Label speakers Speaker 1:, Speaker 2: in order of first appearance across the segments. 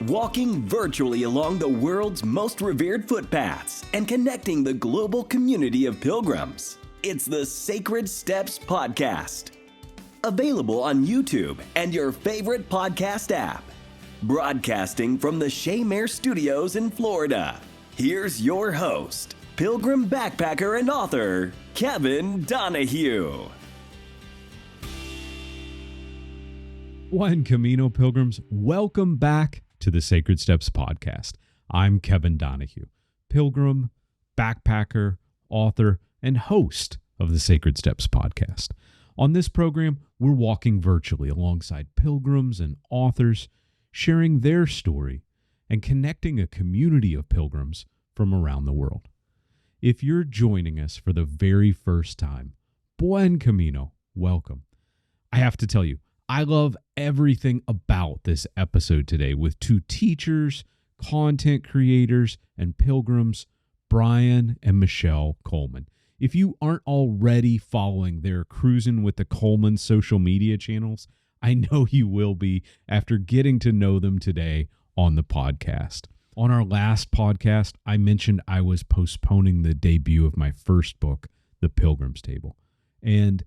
Speaker 1: walking virtually along the world's most revered footpaths and connecting the global community of pilgrims. It's the Sacred Steps Podcast. Available on YouTube and your favorite podcast app. Broadcasting from the Shea Mare Studios in Florida. Here's your host, pilgrim backpacker and author, Kevin Donahue.
Speaker 2: Buen Camino, pilgrims. Welcome back to the Sacred Steps Podcast. I'm Kevin Donahue, pilgrim, backpacker, author, and host of the Sacred Steps Podcast. On this program, we're walking virtually alongside pilgrims and authors, sharing their story and connecting a community of pilgrims from around the world. If you're joining us for the very first time, Buen Camino, welcome. I have to tell you, I love everything about this episode today with two teachers, content creators, and pilgrims, Brian and Michelle Coleman. If you aren't already following their Cruisin with the Colemans social media channels, I know you will be after getting to know them today on the podcast. On our last podcast, I mentioned I was postponing the debut of my first book, The Pilgrim's Table. And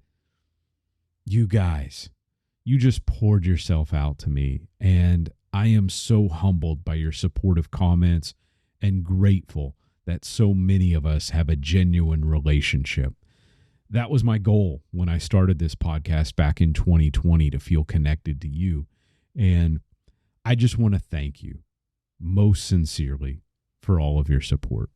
Speaker 2: you guys, you just poured yourself out to me, and I am so humbled by your supportive comments and grateful that so many of us have a genuine relationship. That was my goal when I started this podcast back in 2020, to feel connected to you. And I just want to thank you most sincerely for all of your support.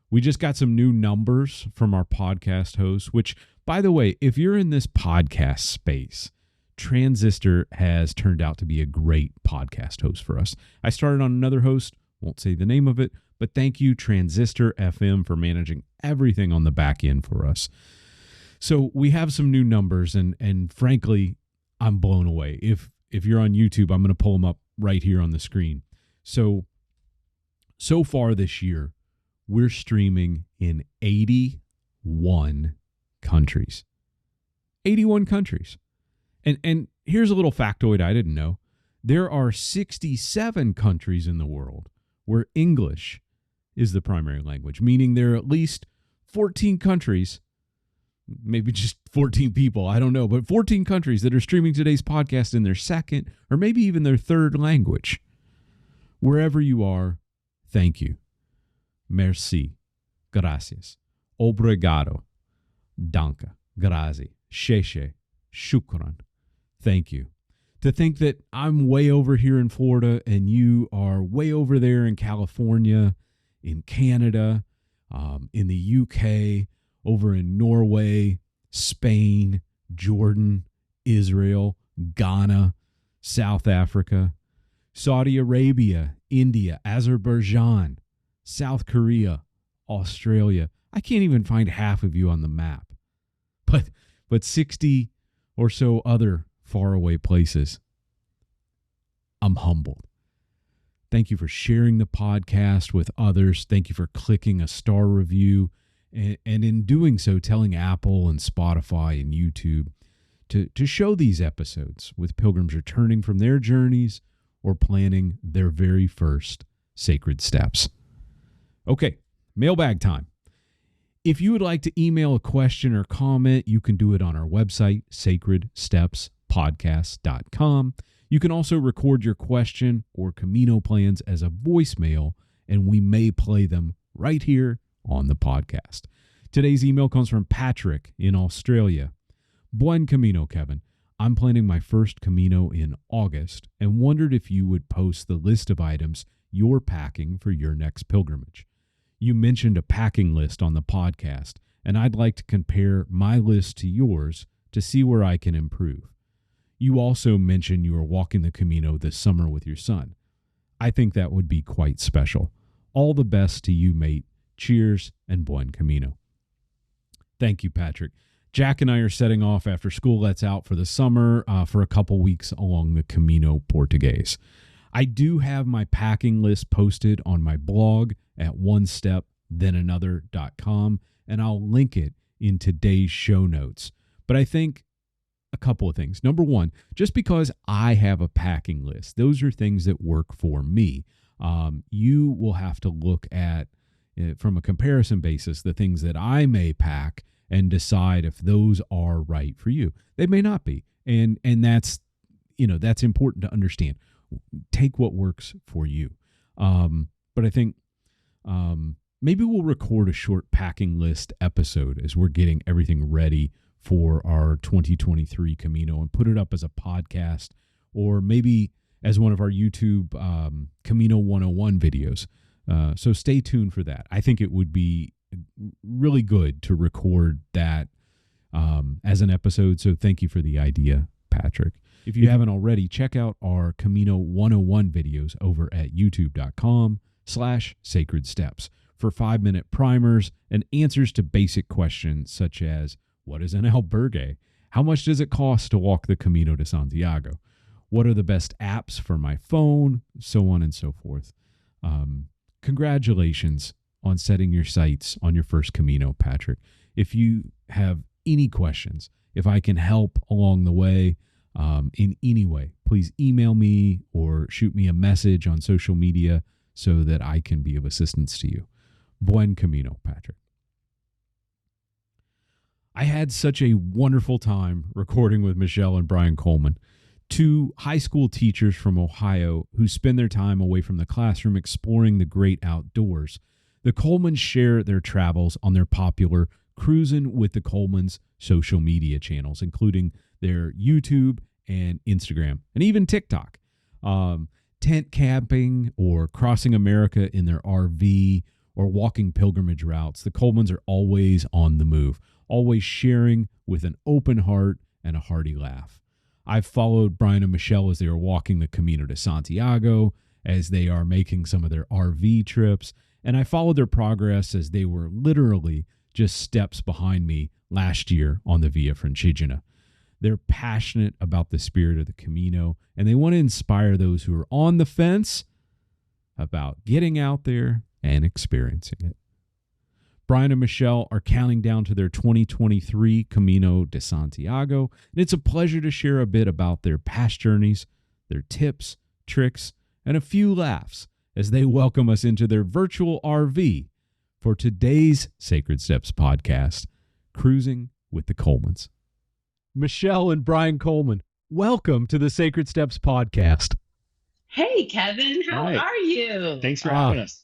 Speaker 2: We just got some new numbers from our podcast hosts, which, by the way, if you're in this podcast space, Transistor has turned out to be a great podcast host for us. I started on another host, won't say the name of it, but thank you, Transistor FM, for managing everything on the back end for us. So we have some new numbers, and frankly, I'm blown away. If you're on YouTube, I'm going to pull them up right here on the screen. So far this year, we're streaming in 81 countries. 81 countries. And here's a little factoid I didn't know. There are 67 countries in the world where English is the primary language, meaning there are at least 14 countries, maybe just 14 people, I don't know, but 14 countries that are streaming today's podcast in their second or maybe even their third language. Wherever you are, thank you. Merci, gracias, obrigado, danke, grazie, sheshe, shukran. Thank you. To think that I'm way over here in Florida and you are way over there in California, in Canada, in the UK, over in Norway, Spain, Jordan, Israel, Ghana, South Africa, Saudi Arabia, India, Azerbaijan, South Korea, Australia. I can't even find half of you on the map. But 60 or so other faraway places. I'm humbled. Thank you for sharing the podcast with others. Thank you for clicking a star review. And in doing so, telling Apple and Spotify and YouTube to show these episodes with pilgrims returning from their journeys or planning their very first sacred steps. Okay, mailbag time. If you would like to email a question or comment, you can do it on our website, sacredstepspodcast.com. You can also record your question or Camino plans as a voicemail, and we may play them right here on the podcast. Today's email comes from Patrick in Australia. Buen Camino, Kevin. I'm planning my first Camino in August and wondered if you would post the list of items you're packing for your next pilgrimage. You mentioned a packing list on the podcast, and I'd like to compare my list to yours to see where I can improve. You also mentioned you are walking the Camino this summer with your son. I think that would be quite special. All the best to you, mate. Cheers and buen Camino. Thank you, Patrick. Jack and I are setting off after school lets out for the summer for a couple weeks along the Camino Portuguese. I do have my packing list posted on my blog at onestepthenanother.com, and I'll link it in today's show notes. But I think a couple of things. Number one, just because I have a packing list, those are things that work for me. You will have to look at, from a comparison basis, the things that I may pack and decide if those are right for you. They may not be. And that's, that's important to understand. Take what works for you. But I think maybe we'll record a short packing list episode as we're getting everything ready for our 2023 Camino and put it up as a podcast, or maybe as one of our YouTube Camino 101 videos. So stay tuned for that. I think it would be really good to record that as an episode. So thank you for the idea, Patrick. If you haven't already, check out our Camino 101 videos over at youtube.com/sacred steps for 5-minute primers and answers to basic questions such as, what is an albergue? How much does it cost to walk the Camino de Santiago? What are the best apps for my phone? So on and so forth. Congratulations on setting your sights on your first Camino, Patrick. If you have any questions, if I can help along the way in any way, please email me or shoot me a message on social media so that I can be of assistance to you. Buen Camino, Patrick. I had such a wonderful time recording with Michelle and Brian Coleman, two high school teachers from Ohio who spend their time away from the classroom exploring the great outdoors. The Colemans share their travels on their popular Cruisin with the Colemans social media channels, including their YouTube and Instagram, and even TikTok. Tent camping or crossing America in their RV or walking pilgrimage routes, the Colemans are always on the move, always sharing with an open heart and a hearty laugh. I've followed Brian and Michelle as they are walking the Camino de Santiago, as they are making some of their RV trips, and I followed their progress as they were literally just steps behind me last year on the Via Francigena. They're passionate about the spirit of the Camino, and they want to inspire those who are on the fence about getting out there and experiencing it. Brian and Michelle are counting down to their 2023 Camino de Santiago, and it's a pleasure to share a bit about their past journeys, their tips, tricks, and a few laughs as they welcome us into their virtual RV for today's Sacred Steps podcast, Cruising with the Colemans. Michelle and Brian Coleman, welcome to the Sacred Steps podcast.
Speaker 3: Hey, Kevin, how are you?
Speaker 4: Thanks for having us.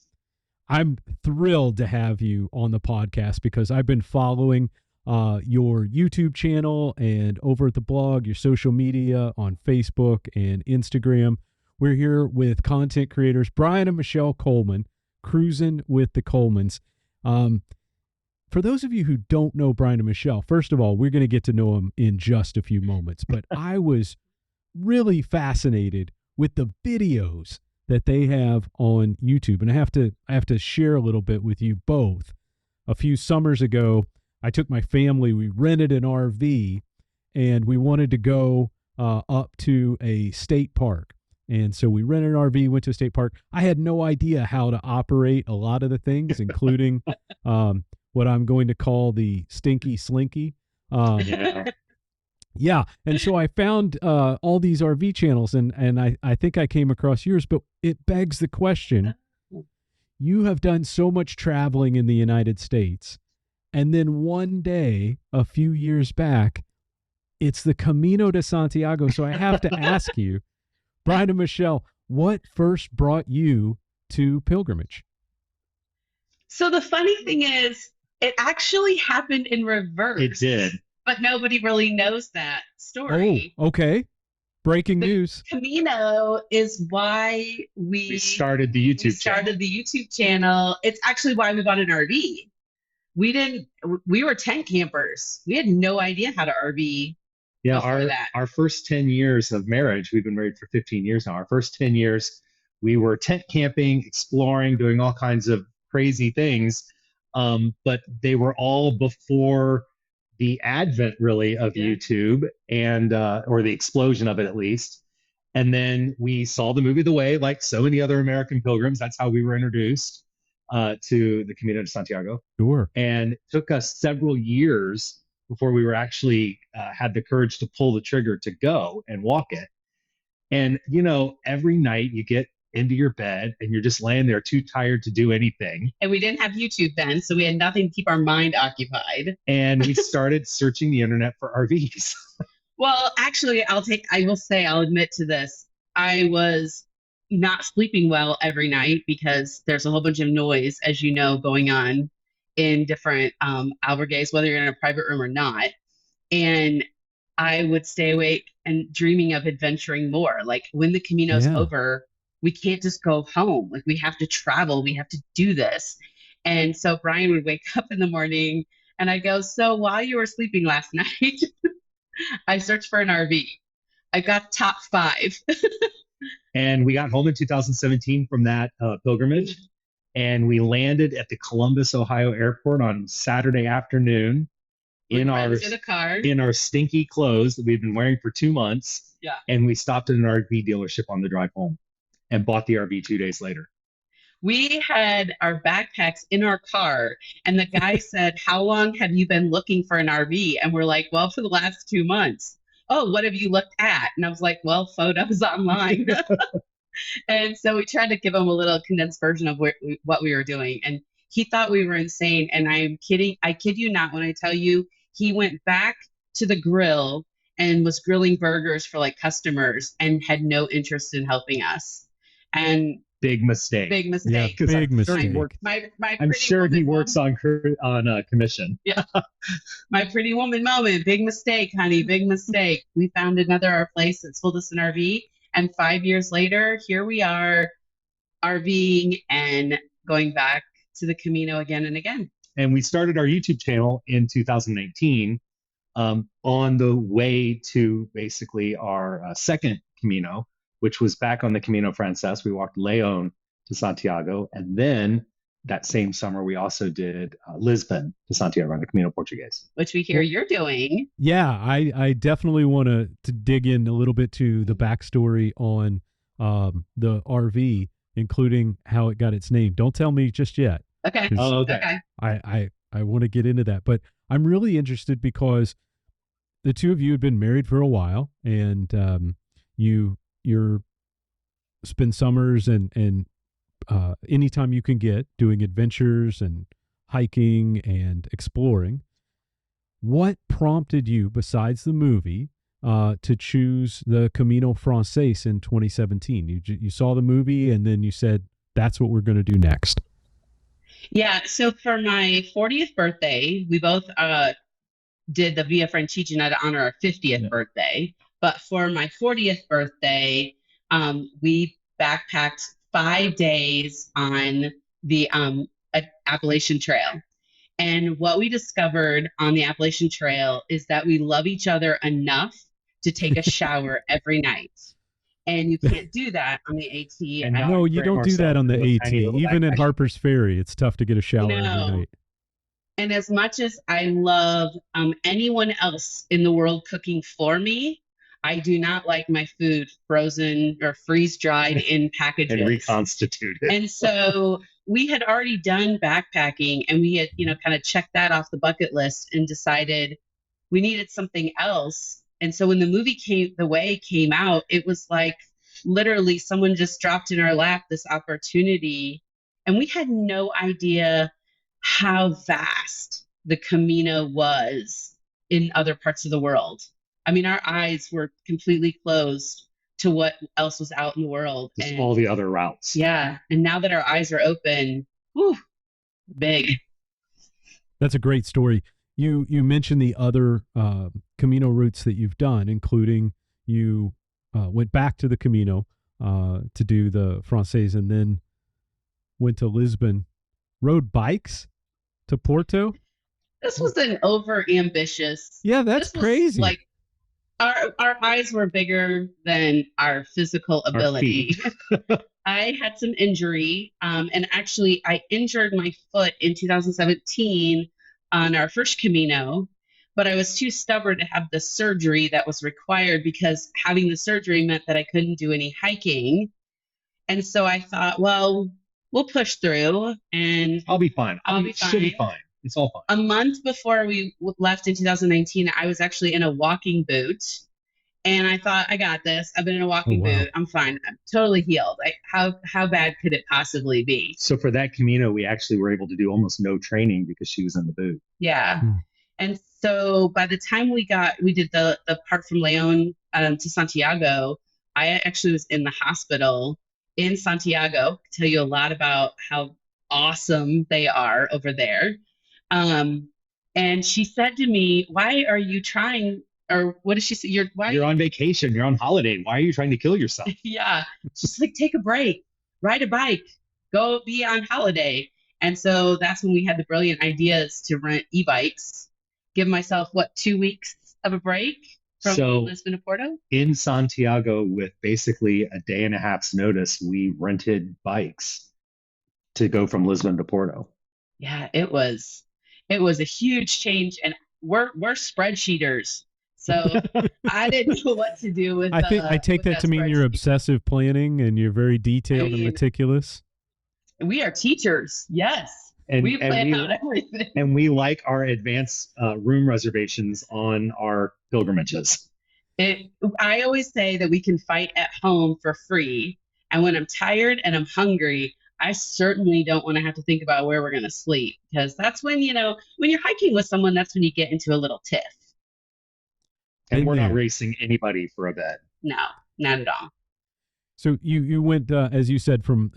Speaker 2: I'm thrilled to have you on the podcast because I've been following your YouTube channel and over at the blog, your social media on Facebook and Instagram. We're here with content creators Brian and Michelle Coleman, Cruisin with the Colemans. For those of you who don't know Brian and Michelle, first of all, we're going to get to know them in just a few moments, but I was really fascinated with the videos that they have on YouTube. And I have to share a little bit with you both. A few summers ago, I took my family, we rented an RV, and we wanted to go up to a state park. And so we rented an RV, went to a state park. I had no idea how to operate a lot of the things, including what I'm going to call the stinky slinky. Yeah. And so I found all these RV channels, and I think I came across yours, but it begs the question. You have done so much traveling in the United States, and then one day, a few years back, it's the Camino de Santiago. So I have to ask you, Brian and Michelle, what first brought you to pilgrimage?
Speaker 3: So the funny thing is, it actually happened in reverse.
Speaker 4: It did.
Speaker 3: But nobody really knows that story.
Speaker 2: Oh, okay. Breaking news.
Speaker 3: Camino is why we
Speaker 4: started the
Speaker 3: YouTube channel. It's actually why we bought an RV. We were tent campers. We had no idea how to RV.
Speaker 4: Yeah, our first 10 years of marriage, we've been married for 15 years now. Our first 10 years, we were tent camping, exploring, doing all kinds of crazy things. But they were all before the advent really of YouTube and or the explosion of it at least. And then we saw the movie The Way, like so many other American pilgrims. That's how we were introduced to the Camino de Santiago.
Speaker 2: Sure.
Speaker 4: And it took us several years before we were actually had the courage to pull the trigger to go and walk it. And, every night you get into your bed and you're just laying there too tired to do anything.
Speaker 3: And we didn't have YouTube then, so we had nothing to keep our mind occupied.
Speaker 4: And we started searching the internet for RVs.
Speaker 3: Well, actually, I'll admit to this. I was not sleeping well every night because there's a whole bunch of noise, as you know, going on in different albergues, whether you're in a private room or not. And I would stay awake and dreaming of adventuring more. Like when the Camino's over, we can't just go home. Like we have to travel. We have to do this. And so Brian would wake up in the morning and I go, so while you were sleeping last night, I searched for an RV. I got top 5.
Speaker 4: And we got home in 2017 from that pilgrimage. And we landed at the Columbus, Ohio airport on Saturday afternoon in our stinky clothes that we've been wearing for 2 months.
Speaker 3: Yeah.
Speaker 4: And we stopped at an RV dealership on the drive home and bought the RV 2 days later.
Speaker 3: We had our backpacks in our car, and the guy said, how long have you been looking for an RV? And we're like, well, for the last 2 months. Oh, what have you looked at? And I was like, well, photos online. And so we tried to give him a little condensed version of what we were doing. And he thought we were insane. And I'm kidding. I kid you not when I tell you, he went back to the grill and was grilling burgers for like customers and had no interest in helping us. And
Speaker 4: big mistake.
Speaker 3: Big mistake.
Speaker 2: Yeah, big mistake.
Speaker 4: I'm sure he works on commission.
Speaker 3: Yeah. My pretty woman moment. Big mistake, honey. Big mistake. We found another place that sold us an RV. And 5 years later, here we are RVing and going back to the Camino again and again.
Speaker 4: And we started our YouTube channel in 2019 on the way to basically our second Camino, which was back on the caminofrances. We walked León to Santiago. And then that same summer, we also did Lisbon to Santiago on the Camino Portuguese.
Speaker 3: Which we hear you're doing.
Speaker 2: Yeah, I definitely want to dig in a little bit to the backstory on the RV, including how it got its name. Don't tell me just yet.
Speaker 3: Okay.
Speaker 4: Oh, okay.
Speaker 2: I want to get into that. But I'm really interested because the two of you had been married for a while, and you're spend summers and anytime you can get doing adventures and hiking and exploring. What prompted you, besides the movie, to choose the Camino Frances in 2017? You saw the movie and then you said, that's what we're going to do next.
Speaker 3: Yeah. So for my 40th birthday, we both did the Via Francigena to honor our 50th birthday. But for my 40th birthday, we backpacked 5 days on the Appalachian Trail. And what we discovered on the Appalachian Trail is that we love each other enough to take a shower every night. And you can't do that on the AT.
Speaker 2: No, you don't do that on the AT. Even at Harper's Ferry, it's tough to get a shower every night.
Speaker 3: And as much as I love anyone else in the world cooking for me, I do not like my food frozen or freeze-dried in packages.
Speaker 4: And reconstituted.
Speaker 3: And so we had already done backpacking and we had, kind of checked that off the bucket list and decided we needed something else. And so when the movie came out, it was like literally someone just dropped in our lap this opportunity. And we had no idea how vast the Camino was in other parts of the world. I mean, our eyes were completely closed to what else was out in the world.
Speaker 4: Just all the other routes.
Speaker 3: Yeah. And now that our eyes are open, whew, big.
Speaker 2: That's a great story. You mentioned the other Camino routes that you've done, including you went back to the Camino to do the Frances and then went to Lisbon, rode bikes to Porto.
Speaker 3: This was an over-ambitious.
Speaker 2: Yeah, that's crazy.
Speaker 3: Like our eyes were bigger than our physical ability. I had some injury, and actually I injured my foot in 2017 on our first Camino, but I was too stubborn to have the surgery that was required because having the surgery meant that I couldn't do any hiking. And so I thought, well, we'll push through and
Speaker 4: I'll be fine. Should be fine. It's all fine.
Speaker 3: A month before we left in 2019, I was actually in a walking boot. And I thought, I got this. I've been in a walking boot. I'm fine. I'm totally healed. Like, how bad could it possibly be?
Speaker 4: So for that Camino, we actually were able to do almost no training because she was in the boot.
Speaker 3: Yeah. And so by the time we did the part from Leon to Santiago, I actually was in the hospital in Santiago. Tell you a lot about how awesome they are over there. And she said to me, "Why are you trying?" Or what did she say? You're
Speaker 4: on vacation. You're on holiday. Why are you trying to kill yourself?
Speaker 3: Yeah. She's like, take a break, ride a bike, go be on holiday. And so that's when we had the brilliant ideas to rent e-bikes, give myself, 2 weeks of a break from Lisbon to Porto?
Speaker 4: In Santiago, with basically a day and a half's notice, we rented bikes to go from Lisbon to Porto.
Speaker 3: Yeah, it was a huge change. And we're spreadsheeters. So I didn't know what to do with.
Speaker 2: I take that to mean you're obsessive planning and you're very detailed and meticulous.
Speaker 3: We are teachers, yes. We plan out everything.
Speaker 4: And we like our advanced room reservations on our pilgrimages.
Speaker 3: I always say that we can fight at home for free. And when I'm tired and I'm hungry, I certainly don't want to have to think about where we're going to sleep. Because that's when, when you're hiking with someone, that's when you get into a little tiff.
Speaker 4: And we're not racing anybody for a bed.
Speaker 3: No, not at all.
Speaker 2: So you went, as you said, from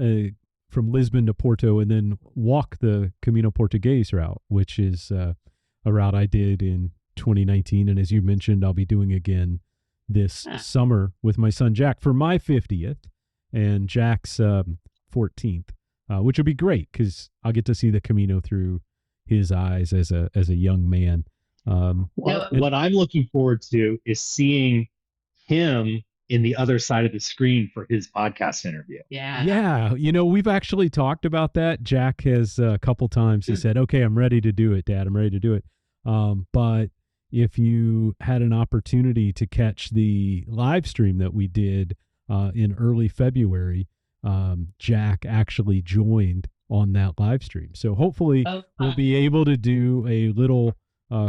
Speaker 2: Lisbon to Porto, and then walk the Camino Portuguese route, which is a route I did in 2019. And as you mentioned, I'll be doing again this summer with my son Jack for my 50th and Jack's 14th, which will be great because I'll get to see the Camino through his eyes as a young man.
Speaker 4: What I'm looking forward to is seeing him in the other side of the screen for his podcast interview.
Speaker 2: Yeah. We've actually talked about that. Jack has a couple times. He said, "Okay, I'm ready to do it, Dad. I'm ready to do it." But if you had an opportunity to catch the live stream that we did in early February, Jack actually joined on that live stream. So hopefully we'll be able to do a little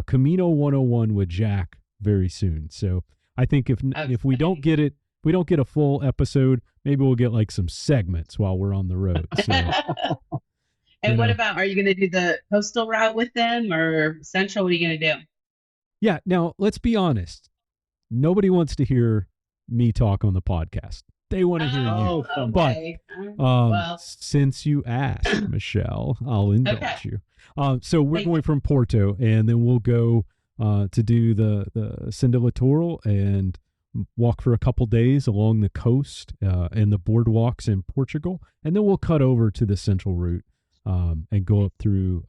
Speaker 2: Camino 101 with Jack very soon. So I think if we don't get it, we don't get a full episode, maybe we'll get like some segments while we're on the road. So,
Speaker 3: and what about, are you going to do the coastal route with them or central? What are you going to do?
Speaker 2: Yeah. Now let's be honest. Nobody wants to hear me talk on the podcast. They want to hear you.
Speaker 3: Okay.
Speaker 2: But since you asked, Michelle, I'll indulge you. So we're going from Porto, and then we'll go to do the Cinda Littoral and walk for a couple days along the coast and the boardwalks in Portugal, and then we'll cut over to the central route and go up through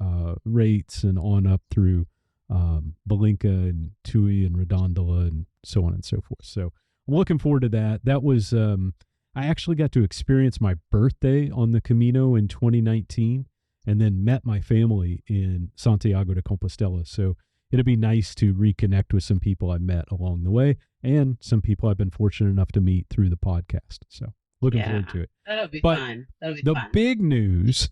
Speaker 2: Rates and on up through Balinka and Tui and Redondola and so on and so forth. So I'm looking forward to that. That was I actually got to experience my birthday on the Camino in 2019 and then met my family in Santiago de Compostela. So it'll be nice to reconnect with some people I met along the way and some people I've been fortunate enough to meet through the podcast. So looking forward to it.
Speaker 3: That'll be fun.
Speaker 2: The big news,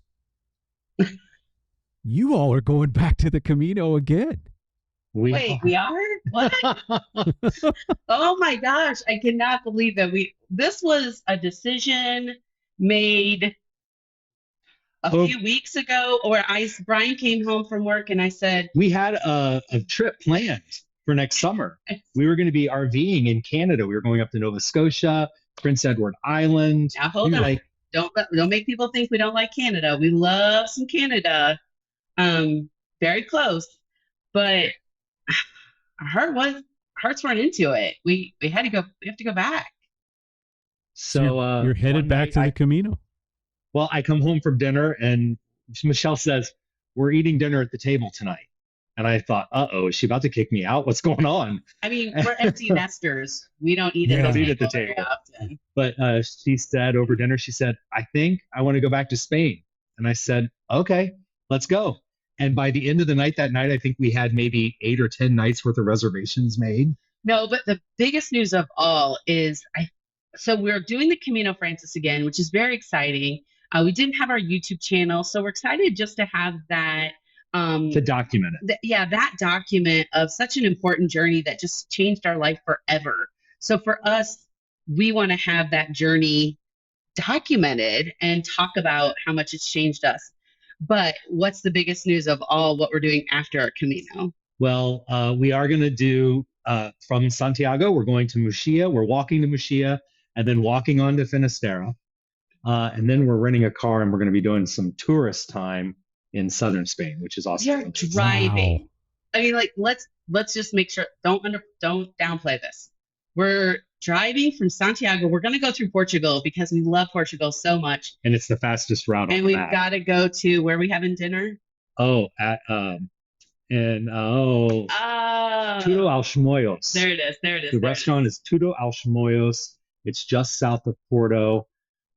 Speaker 2: you all are going back to the Camino again.
Speaker 3: Wait, we are? What? Oh my gosh, I cannot believe that this was a decision made a few weeks ago, or Brian came home from work and I said,
Speaker 4: we had a trip planned for next summer. We were going to be RVing in Canada. We were going up to Nova Scotia, Prince Edward Island.
Speaker 3: Now hold on. Don't make people think we don't like Canada. We love some Canada. Very close. But our hearts weren't into it. We have to go back.
Speaker 2: So you're headed back to the Camino.
Speaker 4: Well, I come home from dinner and Michelle says, "We're eating dinner at the table tonight." And I thought, is she about to kick me out? What's going on?
Speaker 3: I mean, we're empty nesters. We don't eat at the table very often.
Speaker 4: But she said over dinner, she said, "I think I want to go back to Spain." And I said, "Okay, let's go." And by the end of the night that night, I think we had maybe 8 or 10 nights worth of reservations made.
Speaker 3: No, but the biggest news of all is so we're doing the caminofrances again, which is very exciting. We didn't have our YouTube channel, so we're excited just to have that
Speaker 4: To document it.
Speaker 3: That document of such an important journey that just changed our life forever. So for us, we want to have that journey documented and talk about how much it's changed us. But what's the biggest news of all what we're doing after our Camino?
Speaker 4: Well, we are going to do from Santiago, we're going to Muxia. We're walking to Muxia and then walking on to Finisterre. And then we're renting a car and we're going to be doing some tourist time in southern Spain, which is awesome.
Speaker 3: You're driving. Wow. I mean, like, let's just make sure, don't downplay this. We're driving from Santiago. We're going to go through Portugal because we love Portugal so much.
Speaker 4: And it's the fastest route.
Speaker 3: And we've got to go to where are we having dinner?
Speaker 4: Tudo Alchimoios.
Speaker 3: There it is.
Speaker 4: The restaurant is Tudo Alchimoios. It's just south of Porto.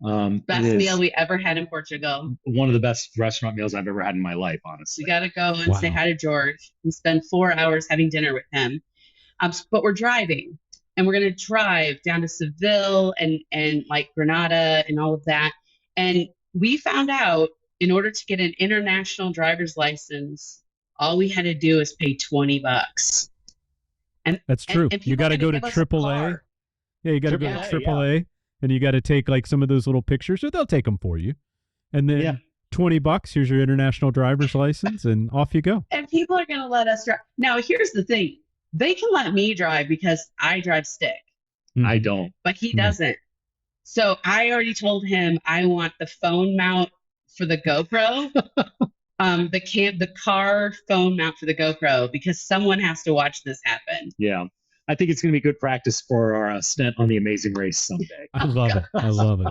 Speaker 3: Best meal we ever had in Portugal.
Speaker 4: One of the best restaurant meals I've ever had in my life, honestly.
Speaker 3: We got to go and say hi to George and spend 4 hours having dinner with him. But we're driving, and we're going to drive down to Seville and like Granada and all of that. And we found out in order to get an international driver's license, all we had to do is pay $20. And
Speaker 2: that's true. And you got to go to AAA. Yeah, you got to go to AAA. Yeah. And you got to take like some of those little pictures, or they'll take them for you. And then $20, here's your international driver's license, and off you go.
Speaker 3: And people are going to let us drive. Now, here's the thing. They can let me drive because I drive stick.
Speaker 4: I don't.
Speaker 3: But he doesn't. So I already told him I want the phone mount for the GoPro, the car phone mount for the GoPro, because someone has to watch this happen.
Speaker 4: Yeah. I think it's going to be good practice for our stint on the Amazing Race someday.
Speaker 2: I love it. I love it.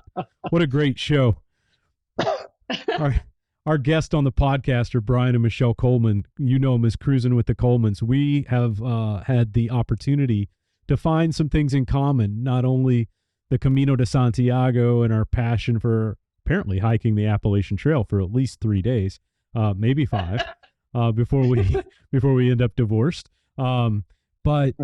Speaker 2: What a great show. Our guest on the podcast are Brian and Michelle Coleman. You know them as Cruisin with the Colemans. We have had the opportunity to find some things in common, not only the Camino de Santiago and our passion for apparently hiking the Appalachian Trail for at least 3 days, maybe 5, before we end up divorced. But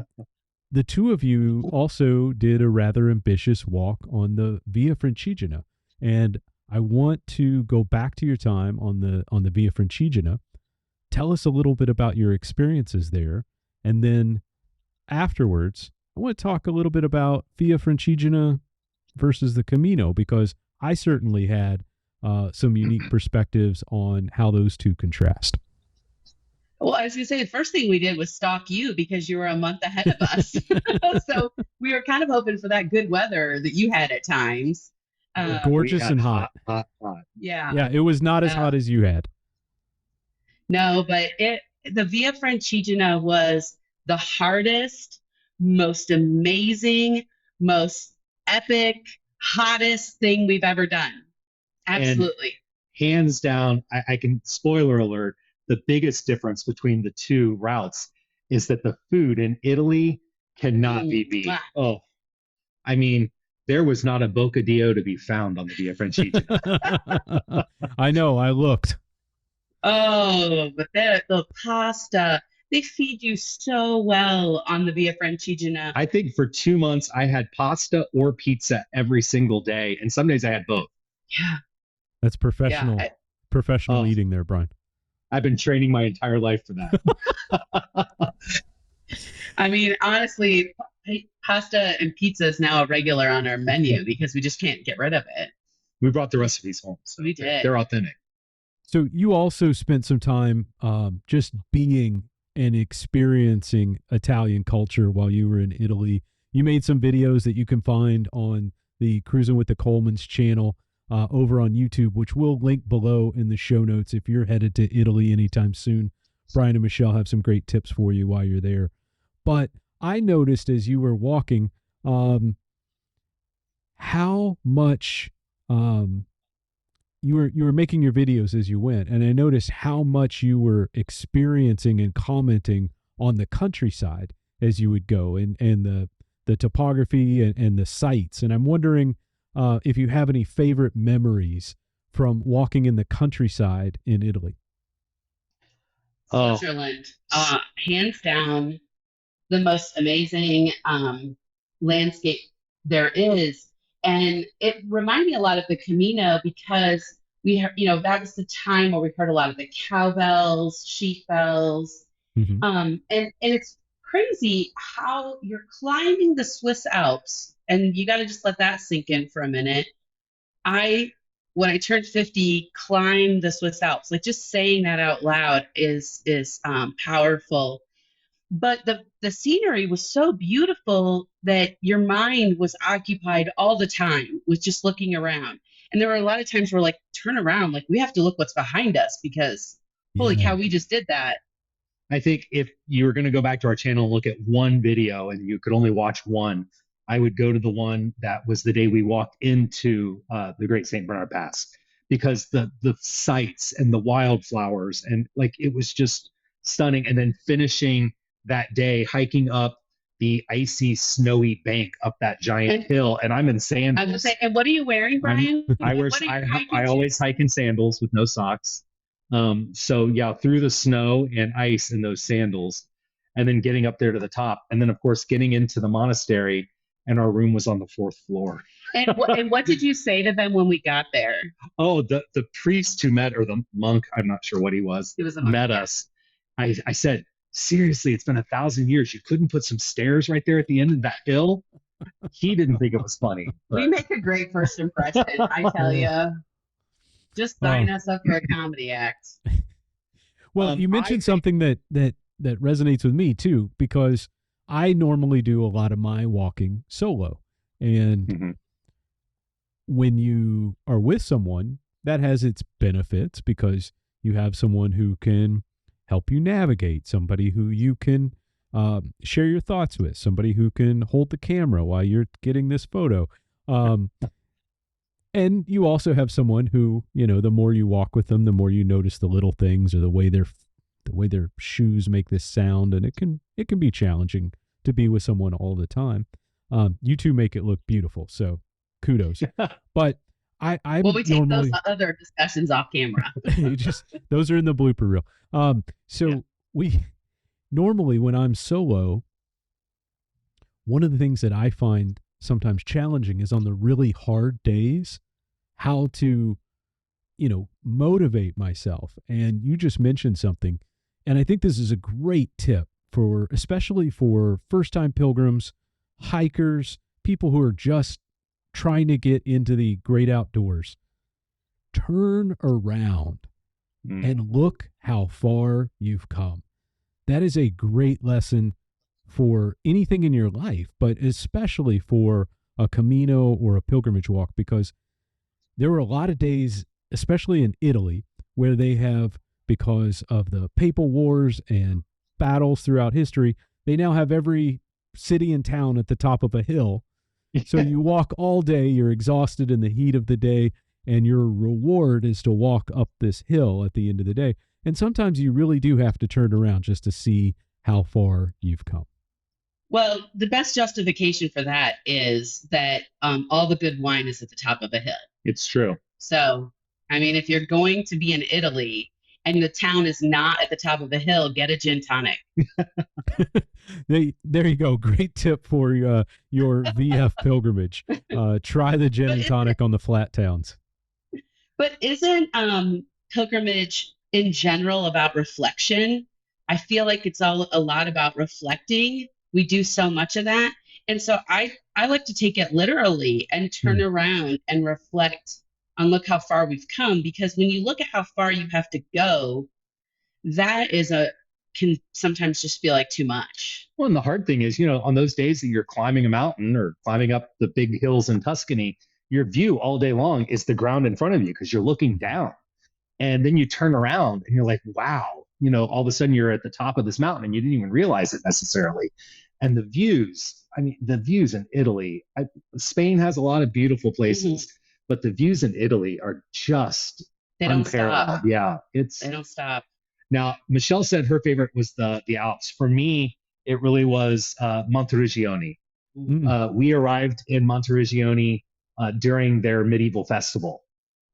Speaker 2: the two of you also did a rather ambitious walk on the Via Francigena, and I want to go back to your time on the Via Francigena. Tell us a little bit about your experiences there, and then afterwards, I want to talk a little bit about Via Francigena versus the Camino, because I certainly had some unique perspectives on how those two contrast.
Speaker 3: Well, I was going to say, the first thing we did was stalk you because you were a month ahead of us. So we were kind of hoping for that good weather that you had at times.
Speaker 2: Gorgeous and hot.
Speaker 3: Yeah.
Speaker 2: Yeah, it was not as hot as you had.
Speaker 3: No, but the Via Francigena was the hardest, most amazing, most epic, hottest thing we've ever done. Absolutely.
Speaker 4: And hands down, I can, spoiler alert, the biggest difference between the two routes is that the food in Italy cannot be beat. Oh, I mean, there was not a bocadillo to be found on the Via Francigena.
Speaker 2: I know, I looked.
Speaker 3: Oh, but the pasta, they feed you so well on the Via Francigena.
Speaker 4: I think for 2 months, I had pasta or pizza every single day, and some days I had both.
Speaker 3: Yeah.
Speaker 2: That's professional, professional eating there, Brian.
Speaker 4: I've been training my entire life for that.
Speaker 3: I mean, honestly, pasta and pizza is now a regular on our menu because we just can't get rid of it.
Speaker 4: We brought the recipes home. So
Speaker 3: we did.
Speaker 4: They're authentic.
Speaker 2: So you also spent some time just being and experiencing Italian culture while you were in Italy. You made some videos that you can find on the Cruisin with the Colemans channel over on YouTube, which we'll link below in the show notes if you're headed to Italy anytime soon. Brian and Michelle have some great tips for you while you're there. But I noticed as you were walking how much you were making your videos as you went, and I noticed how much you were experiencing and commenting on the countryside as you would go, and the topography and the sights. And I'm wondering if you have any favorite memories from walking in the countryside in Italy.
Speaker 3: Switzerland, hands down, the most amazing landscape there is. And it reminded me a lot of the Camino because we have, that was the time where we heard a lot of the cowbells, sheep bells.
Speaker 2: Hmm.
Speaker 3: And it's crazy how you're climbing the Swiss Alps, and you got to just let that sink in for a minute. When I turned 50, climbed the Swiss Alps. Like, just saying that out loud is powerful. But the scenery was so beautiful that your mind was occupied all the time with just looking around. And there were a lot of times where, like, turn around, like, we have to look what's behind us, because holy
Speaker 2: Yeah.
Speaker 3: cow, we just did that.
Speaker 4: I think if you were going to go back to our channel and look at one video and you could only watch one, I would go to the one that was the day we walked into the Great St. Bernard Pass, because the sights and the wildflowers, and like, it was just stunning. And then finishing that day hiking up the icy, snowy bank up that giant hill, and I'm in
Speaker 3: I was
Speaker 4: sandals.
Speaker 3: gonna say, and what are you wearing, Brian?
Speaker 4: I always hike in sandals with no socks. So yeah, through the snow and ice in those sandals, and then getting up there to the top, and then of course getting into the monastery, and our room was on the 4th floor.
Speaker 3: And what did you say to them when we got there?
Speaker 4: Oh, the priest who met, or the monk, I'm not sure what he was,
Speaker 3: He was a monk,
Speaker 4: met
Speaker 3: yeah.
Speaker 4: us. I said, seriously, it's been 1,000 years. You couldn't put some stairs right there at the end of that hill? He didn't think it was funny.
Speaker 3: We
Speaker 4: But
Speaker 3: make a great first impression, I tell you. Just sign us up for a comedy act.
Speaker 2: Well, you mentioned something that resonates with me too, because I normally do a lot of my walking solo. And
Speaker 4: Mhm.
Speaker 2: when you are with someone, that has its benefits, because you have someone who can help you navigate, somebody who you can share your thoughts with, somebody who can hold the camera while you're getting this photo. And you also have someone who, the more you walk with them, the more you notice the little things, or the way their shoes make this sound, and it can be challenging to be with someone all the time. You two make it look beautiful, so kudos. But I
Speaker 3: we take
Speaker 2: normally
Speaker 3: those other discussions off camera.
Speaker 2: those are in the blooper reel.
Speaker 4: Yeah.
Speaker 2: We normally, when I'm solo, one of the things that I find sometimes challenging is on the really hard days, how to, motivate myself. And you just mentioned something, and I think this is a great tip especially for first-time pilgrims, hikers, people who are just trying to get into the great outdoors. Turn around and look how far you've come. That is a great lesson for anything in your life, but especially for a Camino or a pilgrimage walk, because there were a lot of days, especially in Italy, where they have, because of the papal wars and battles throughout history, they now have every city and town at the top of a hill. So you walk all day, you're exhausted in the heat of the day, and your reward is to walk up this hill at the end of the day. And sometimes you really do have to turn around just to see how far you've come.
Speaker 3: Well, the best justification for that is that all the good wine is at the top of a hill.
Speaker 4: It's true.
Speaker 3: So, I mean, if you're going to be in Italy and the town is not at the top of the hill, get a gin tonic.
Speaker 2: There you go. Great tip for your VF pilgrimage. Try the gin and tonic on the flat towns.
Speaker 3: But isn't pilgrimage in general about reflection? I feel like it's a lot about reflecting. We do so much of that. And so I like to take it literally and turn around and reflect on look how far we've come, because when you look at how far you have to go, that can sometimes just feel like too much.
Speaker 4: Well, and the hard thing is, on those days that you're climbing a mountain or climbing up the big hills in Tuscany, your view all day long is the ground in front of you, because you're looking down. And then you turn around and you're like, wow, all of a sudden you're at the top of this mountain and you didn't even realize it necessarily. And the views in Italy, Spain has a lot of beautiful places, but the views in Italy are just unparalleled. Yeah,
Speaker 3: they don't stop.
Speaker 4: Now, Michelle said her favorite was the Alps. For me, it really was Monteriggioni. We arrived in Monteriggioni during their medieval festival.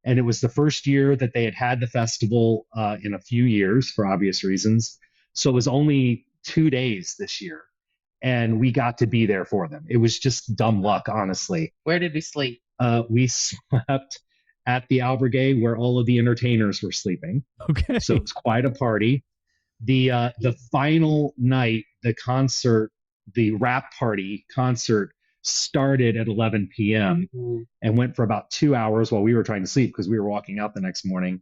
Speaker 4: And it was the first year that they had the festival in a few years, for obvious reasons. So it was only 2 days this year. And we got to be there for them. It was just dumb luck, honestly.
Speaker 3: Where did we sleep?
Speaker 4: We slept at the albergue where all of the entertainers were sleeping.
Speaker 2: Okay.
Speaker 4: So it was quite a party. The final night, the wrap party concert started at 11 p.m. and went for about 2 hours while we were trying to sleep because we were walking out the next morning.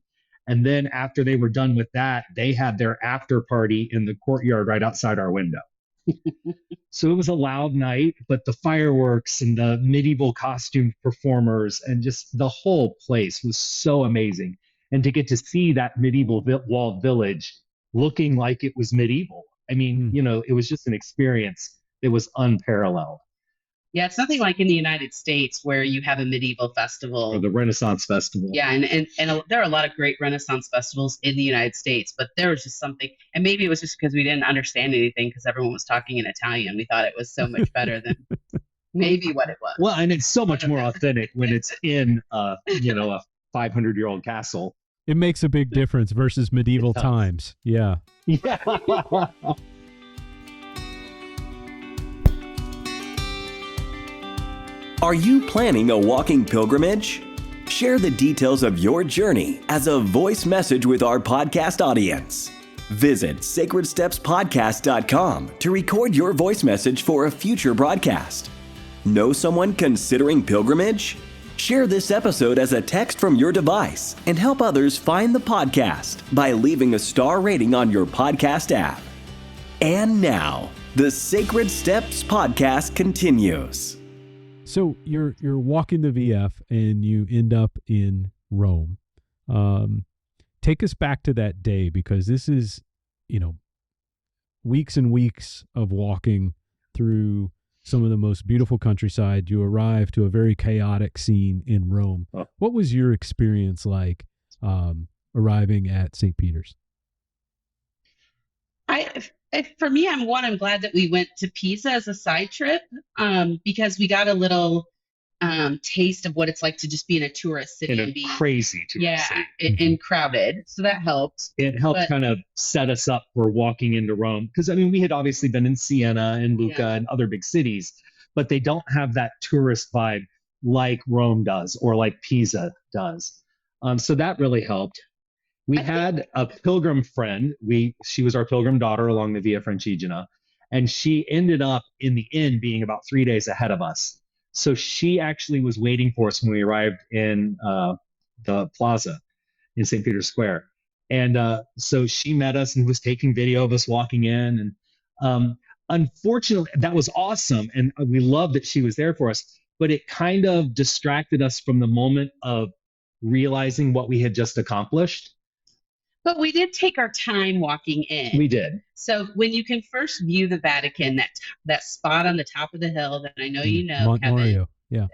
Speaker 4: And then after they were done with that, they had their after party in the courtyard right outside our window. So it was a loud night, but the fireworks and the medieval costume performers and just the whole place was so amazing. And to get to see that medieval walled village looking like it was medieval. I mean, it was just an experience that was unparalleled.
Speaker 3: Yeah, it's nothing like in the United States where you have a medieval festival.
Speaker 4: Or the Renaissance Festival.
Speaker 3: Yeah, and there are a lot of great Renaissance festivals in the United States, but there was just something, and maybe it was just because we didn't understand anything because everyone was talking in Italian. We thought it was so much better than maybe what it was.
Speaker 4: Well, and it's so much more authentic when it's in a 500-year-old castle.
Speaker 2: It makes a big difference versus medieval times. Yeah.
Speaker 4: Yeah.
Speaker 1: Are you planning a walking pilgrimage? Share the details of your journey as a voice message with our podcast audience. Visit sacredstepspodcast.com to record your voice message for a future broadcast. Know someone considering pilgrimage? Share this episode as a text from your device and help others find the podcast by leaving a star rating on your podcast app. And now, the Sacred Steps podcast continues.
Speaker 2: So you're walking the VF and you end up in Rome. Take us back to that day, because this is, weeks and weeks of walking through some of the most beautiful countryside. You arrive to a very chaotic scene in Rome. Oh. What was your experience like arriving at St. Peter's?
Speaker 3: For me, I'm glad that we went to Pisa as a side trip because we got a little taste of what it's like to just be in a tourist city.
Speaker 4: In a crazy tourist city.
Speaker 3: And crowded. So that helped.
Speaker 4: It helped kind of set us up for walking into Rome. Because, we had obviously been in Siena and Lucca and other big cities, but they don't have that tourist vibe like Rome does or like Pisa does. So that really helped. We had a pilgrim friend. She was our pilgrim daughter along the Via Francigena, and she ended up in the end being about 3 days ahead of us. So she actually was waiting for us when we arrived in the plaza in St. Peter's Square. And so she met us and was taking video of us walking in. And unfortunately, that was awesome. And we loved that she was there for us, but it kind of distracted us from the moment of realizing what we had just accomplished.
Speaker 3: But we did take our time walking in.
Speaker 4: We did.
Speaker 3: So when you can first view the Vatican, that spot on the top of the hill that I know you know,
Speaker 2: Mont Mario. Yeah.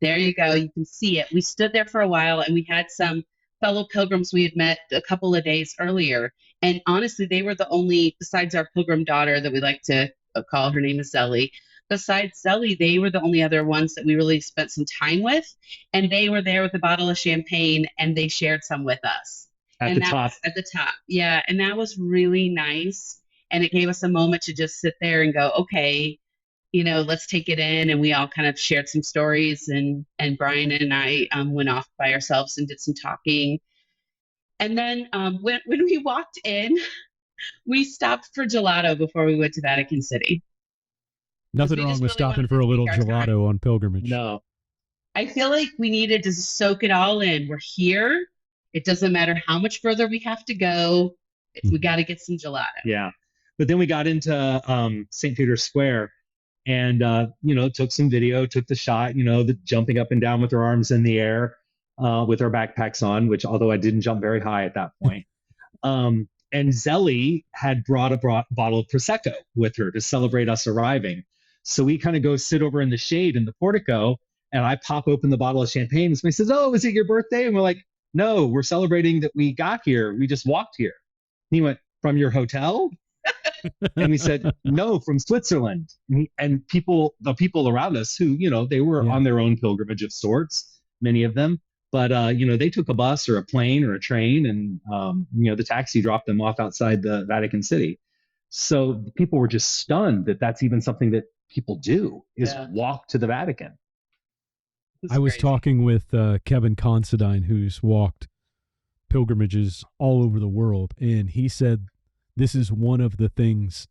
Speaker 3: There you go. You can see it. We stood there for a while, and we had some fellow pilgrims we had met a couple of days earlier. And honestly, they were the only, besides our pilgrim daughter that we like to call, her name is Zelly. Besides Zelly, they were the only other ones that we really spent some time with. And they were there with a bottle of champagne, and they shared some with us.
Speaker 4: At the top.
Speaker 3: At the top. Yeah. And that was really nice. And it gave us a moment to just sit there and go, okay, let's take it in. And we all kind of shared some stories, and Brian and I went off by ourselves and did some talking. And then when we walked in, we stopped for gelato before we went to Vatican City.
Speaker 2: Nothing wrong with stopping for a little gelato on pilgrimage.
Speaker 4: No.
Speaker 3: I feel like we needed to soak it all in. We're here. It doesn't matter how much further we have to go. We got to get some gelato.
Speaker 4: Yeah. But then we got into St. Peter's Square and, took some video, took the shot, the jumping up and down with our arms in the air with our backpacks on, which although I didn't jump very high at that point. And Zelly had brought a bottle of Prosecco with her to celebrate us arriving. So we kind of go sit over in the shade in the portico, and I pop open the bottle of champagne. And somebody says, "Oh, is it your birthday?" And we're like, "No, we're celebrating that we got here. We just walked here." And he went, "From your hotel?" And we said, "No, from Switzerland." And the people around us who, they were on their own pilgrimage of sorts, many of them. But, they took a bus or a plane or a train, and, the taxi dropped them off outside the Vatican City. So people were just stunned that that's even something that people do, is walk to the Vatican.
Speaker 2: I was
Speaker 3: crazy.
Speaker 2: talking with Kevin Considine, who's walked pilgrimages all over the world, and he said this is one of the things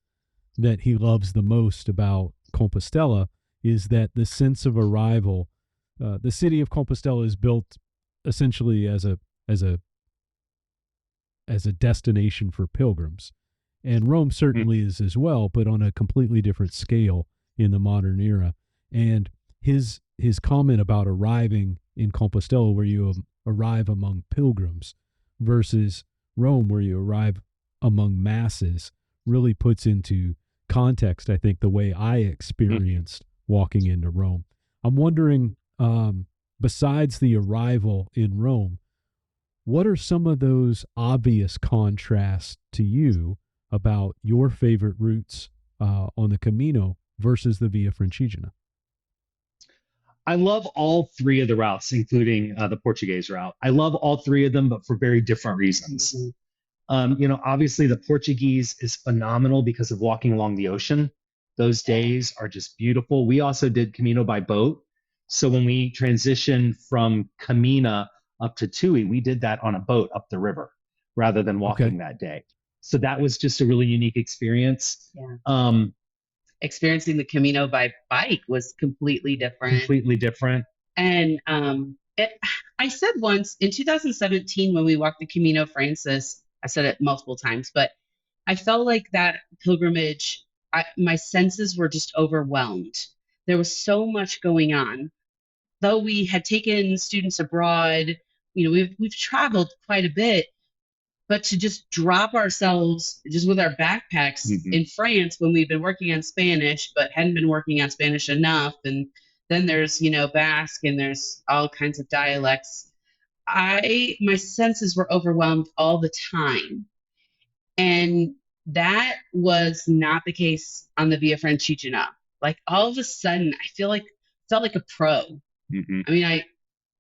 Speaker 2: that he loves the most about Compostela is that the sense of arrival. The city of Compostela is built essentially as a destination for pilgrims, and Rome certainly is as well, but on a completely different scale in the modern era. And his comment about arriving in Compostela, where you arrive among pilgrims, versus Rome, where you arrive among masses, really puts into context, I think, the way I experienced walking into Rome. I'm wondering, besides the arrival in Rome, what are some of those obvious contrasts to you about your favorite routes on the Camino versus the Via Francigena?
Speaker 4: I love all three of the routes, including the Portuguese route. I love all three of them, but for very different reasons. Obviously the Portuguese is phenomenal because of walking along the ocean. Those days are just beautiful. We also did Camino by boat. So when we transitioned from Camina up to Tui, we did that on a boat up the river rather than walking that day. So that was just a really unique experience.
Speaker 3: Yeah. Experiencing the Camino by bike was completely different. And I said once in 2017 when we walked the caminofrances, I said it multiple times, but I felt like that pilgrimage, my senses were just overwhelmed. There was so much going on. Though we had taken students abroad, we've traveled quite a bit, but to just drop ourselves just with our backpacks in France when we've been working on Spanish, but hadn't been working on Spanish enough. And then there's, Basque and there's all kinds of dialects. My senses were overwhelmed all the time. And that was not the case on the Via Francigena. Like all of a sudden, I felt like a pro. I mean, I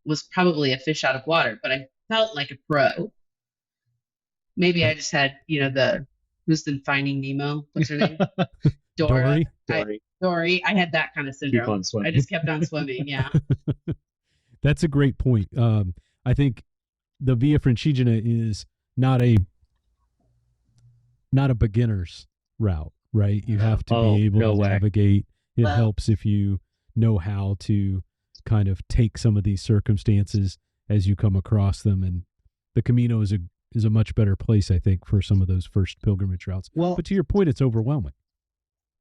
Speaker 3: was probably a fish out of water, but I felt like a pro. Maybe I just had, who's in Finding Nemo? What's her name? Dory. Dory. I had that kind of syndrome. I just kept on swimming. Yeah.
Speaker 2: That's a great point. I think the Via Francigena is not a beginner's route, right? You have to be able to navigate. It helps if you know how to kind of take some of these circumstances as you come across them. And the Camino is a much better place, I think, for some of those first pilgrimage routes.
Speaker 4: Well,
Speaker 2: but to your point, it's overwhelming.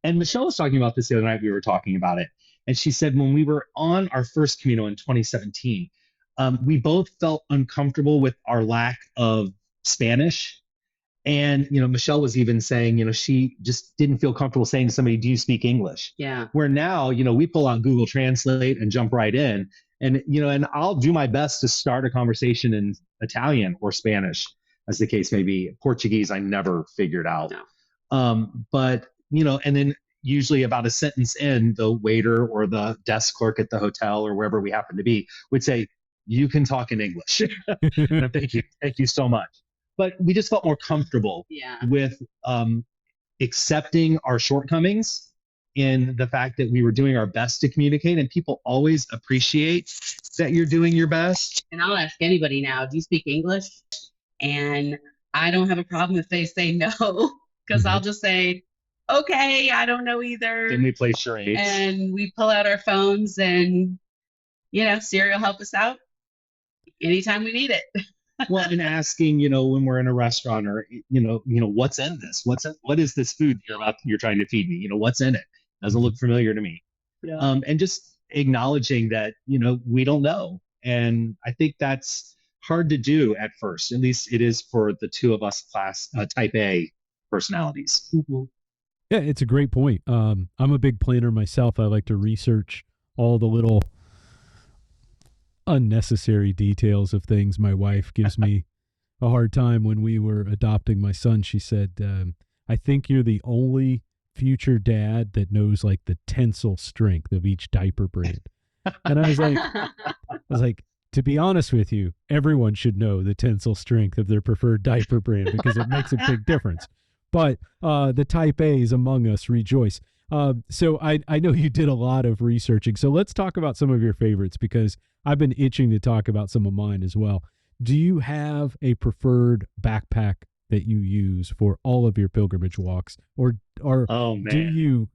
Speaker 4: And Michelle was talking about this the other night. We were talking about it. And she said when we were on our first Camino in 2017, we both felt uncomfortable with our lack of Spanish. And, Michelle was even saying, she just didn't feel comfortable saying to somebody, do you speak English?
Speaker 3: Yeah.
Speaker 4: Where now, we pull out Google Translate and jump right in. And, and I'll do my best to start a conversation in Italian or Spanish, as the case may be. Portuguese, I never figured out.
Speaker 3: No.
Speaker 4: But, and then usually about a sentence in, the waiter or the desk clerk at the hotel or wherever we happen to be would say, you can talk in English. Thank you so much. But we just felt more comfortable with accepting our shortcomings in the fact that we were doing our best to communicate, and people always appreciate that you're doing your best.
Speaker 3: And I'll ask anybody now, do you speak English? And I don't have a problem if they say no, because I'll just say, okay, I don't know either.
Speaker 4: Then we play charades.
Speaker 3: And we pull out our phones and, Siri will help us out anytime we need it.
Speaker 4: Well, and asking, when we're in a restaurant or, what's in this? What is this food you're trying to feed me? What's in it? Doesn't look familiar to me. Yeah. And just acknowledging that, we don't know. And I think that's hard to do at first. At least it is for the two of us type A personalities.
Speaker 2: Yeah, it's a great point. I'm a big planner myself. I like to research all the little unnecessary details of things. My wife gives me a hard time. When we were adopting my son, she said, I think you're the only future dad that knows like the tensile strength of each diaper brand. And I was like, to be honest with you, everyone should know the tensile strength of their preferred diaper brand because it makes a big difference. But the type A's among us rejoice. So I know you did a lot of researching. So let's talk about some of your favorites, because I've been itching to talk about some of mine as well. Do you have a preferred backpack that you use for all of your pilgrimage walks, or
Speaker 4: Oh
Speaker 2: do
Speaker 4: man,
Speaker 2: you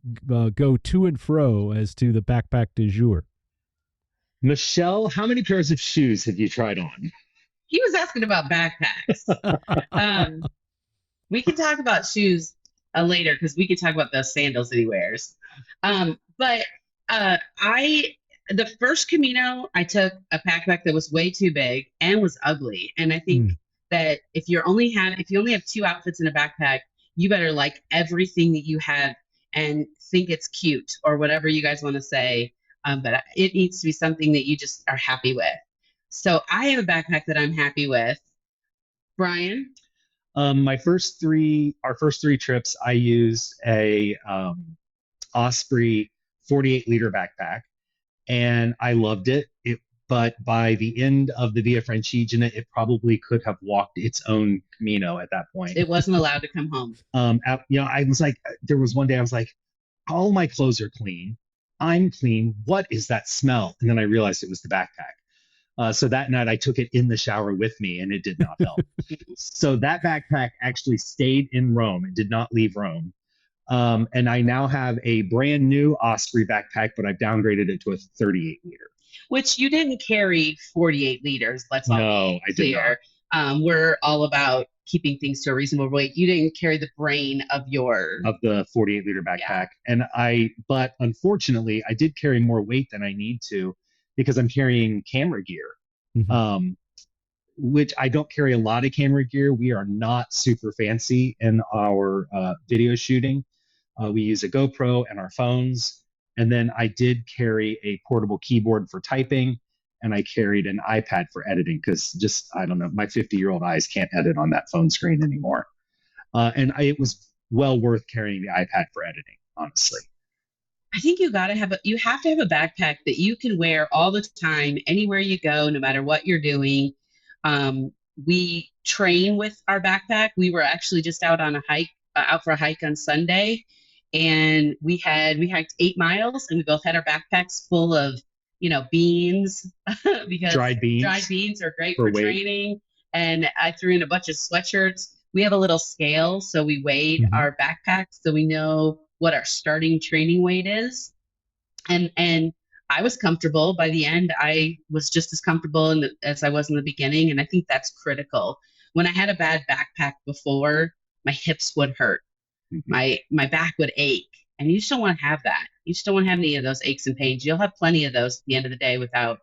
Speaker 2: go to and fro as to the backpack du jour?
Speaker 4: Michelle, how many pairs of shoes have you tried on?
Speaker 3: He was asking about backpacks. Um, we can talk about shoes later because we can talk about those sandals that he wears. But the first Camino, I took a backpack that was way too big and was ugly. And I think that if you only have two outfits in a backpack, you better like everything that you have and think it's cute or whatever you guys want to say. But it needs to be something that you just are happy with. So I have a backpack that I'm happy with. Brian?
Speaker 4: Our first three trips, I used a Osprey 48-liter backpack, and I loved it. But by the end of the Via Francigena, it probably could have walked its own Camino at that point.
Speaker 3: It wasn't allowed to come home.
Speaker 4: I was like, there was one day I was like, all my clothes are clean. I'm clean. What is that smell? And then I realized it was the backpack. So that night I took it in the shower with me, and it did not help. So that backpack actually stayed in Rome. It did not leave Rome. And I now have a brand new Osprey backpack, but I've downgraded it to a 38-liter.
Speaker 3: Which you didn't carry 48 liters. Let's all
Speaker 4: No, I did
Speaker 3: not. We're all about keeping things to a reasonable weight. You didn't carry the brain of
Speaker 4: the 48-liter backpack. Yeah. But unfortunately, I did carry more weight than I need to, because I'm carrying camera gear, which I don't carry a lot of camera gear. We are not super fancy in our video shooting. We use a GoPro and our phones. And then I did carry a portable keyboard for typing, and I carried an iPad for editing, because I don't know, my 50-year-old eyes can't edit on that phone screen anymore. It was well worth carrying the iPad for editing, honestly.
Speaker 3: I think you have to have a backpack that you can wear all the time, anywhere you go, no matter what you're doing. We train with our backpack. We were actually just out for a hike on Sunday, and we hiked 8 miles, and we both had our backpacks full of, beans because
Speaker 4: dried
Speaker 3: beans are great for training. And I threw in a bunch of sweatshirts. We have a little scale, so we weighed our backpacks so we know what our starting training weight is. And I was comfortable. By the end, I was just as comfortable as I was in the beginning. And I think that's critical. When I had a bad backpack before, my hips would hurt. My back would ache. And you just don't want to have that. You just don't want to have any of those aches and pains. You'll have plenty of those at the end of the day without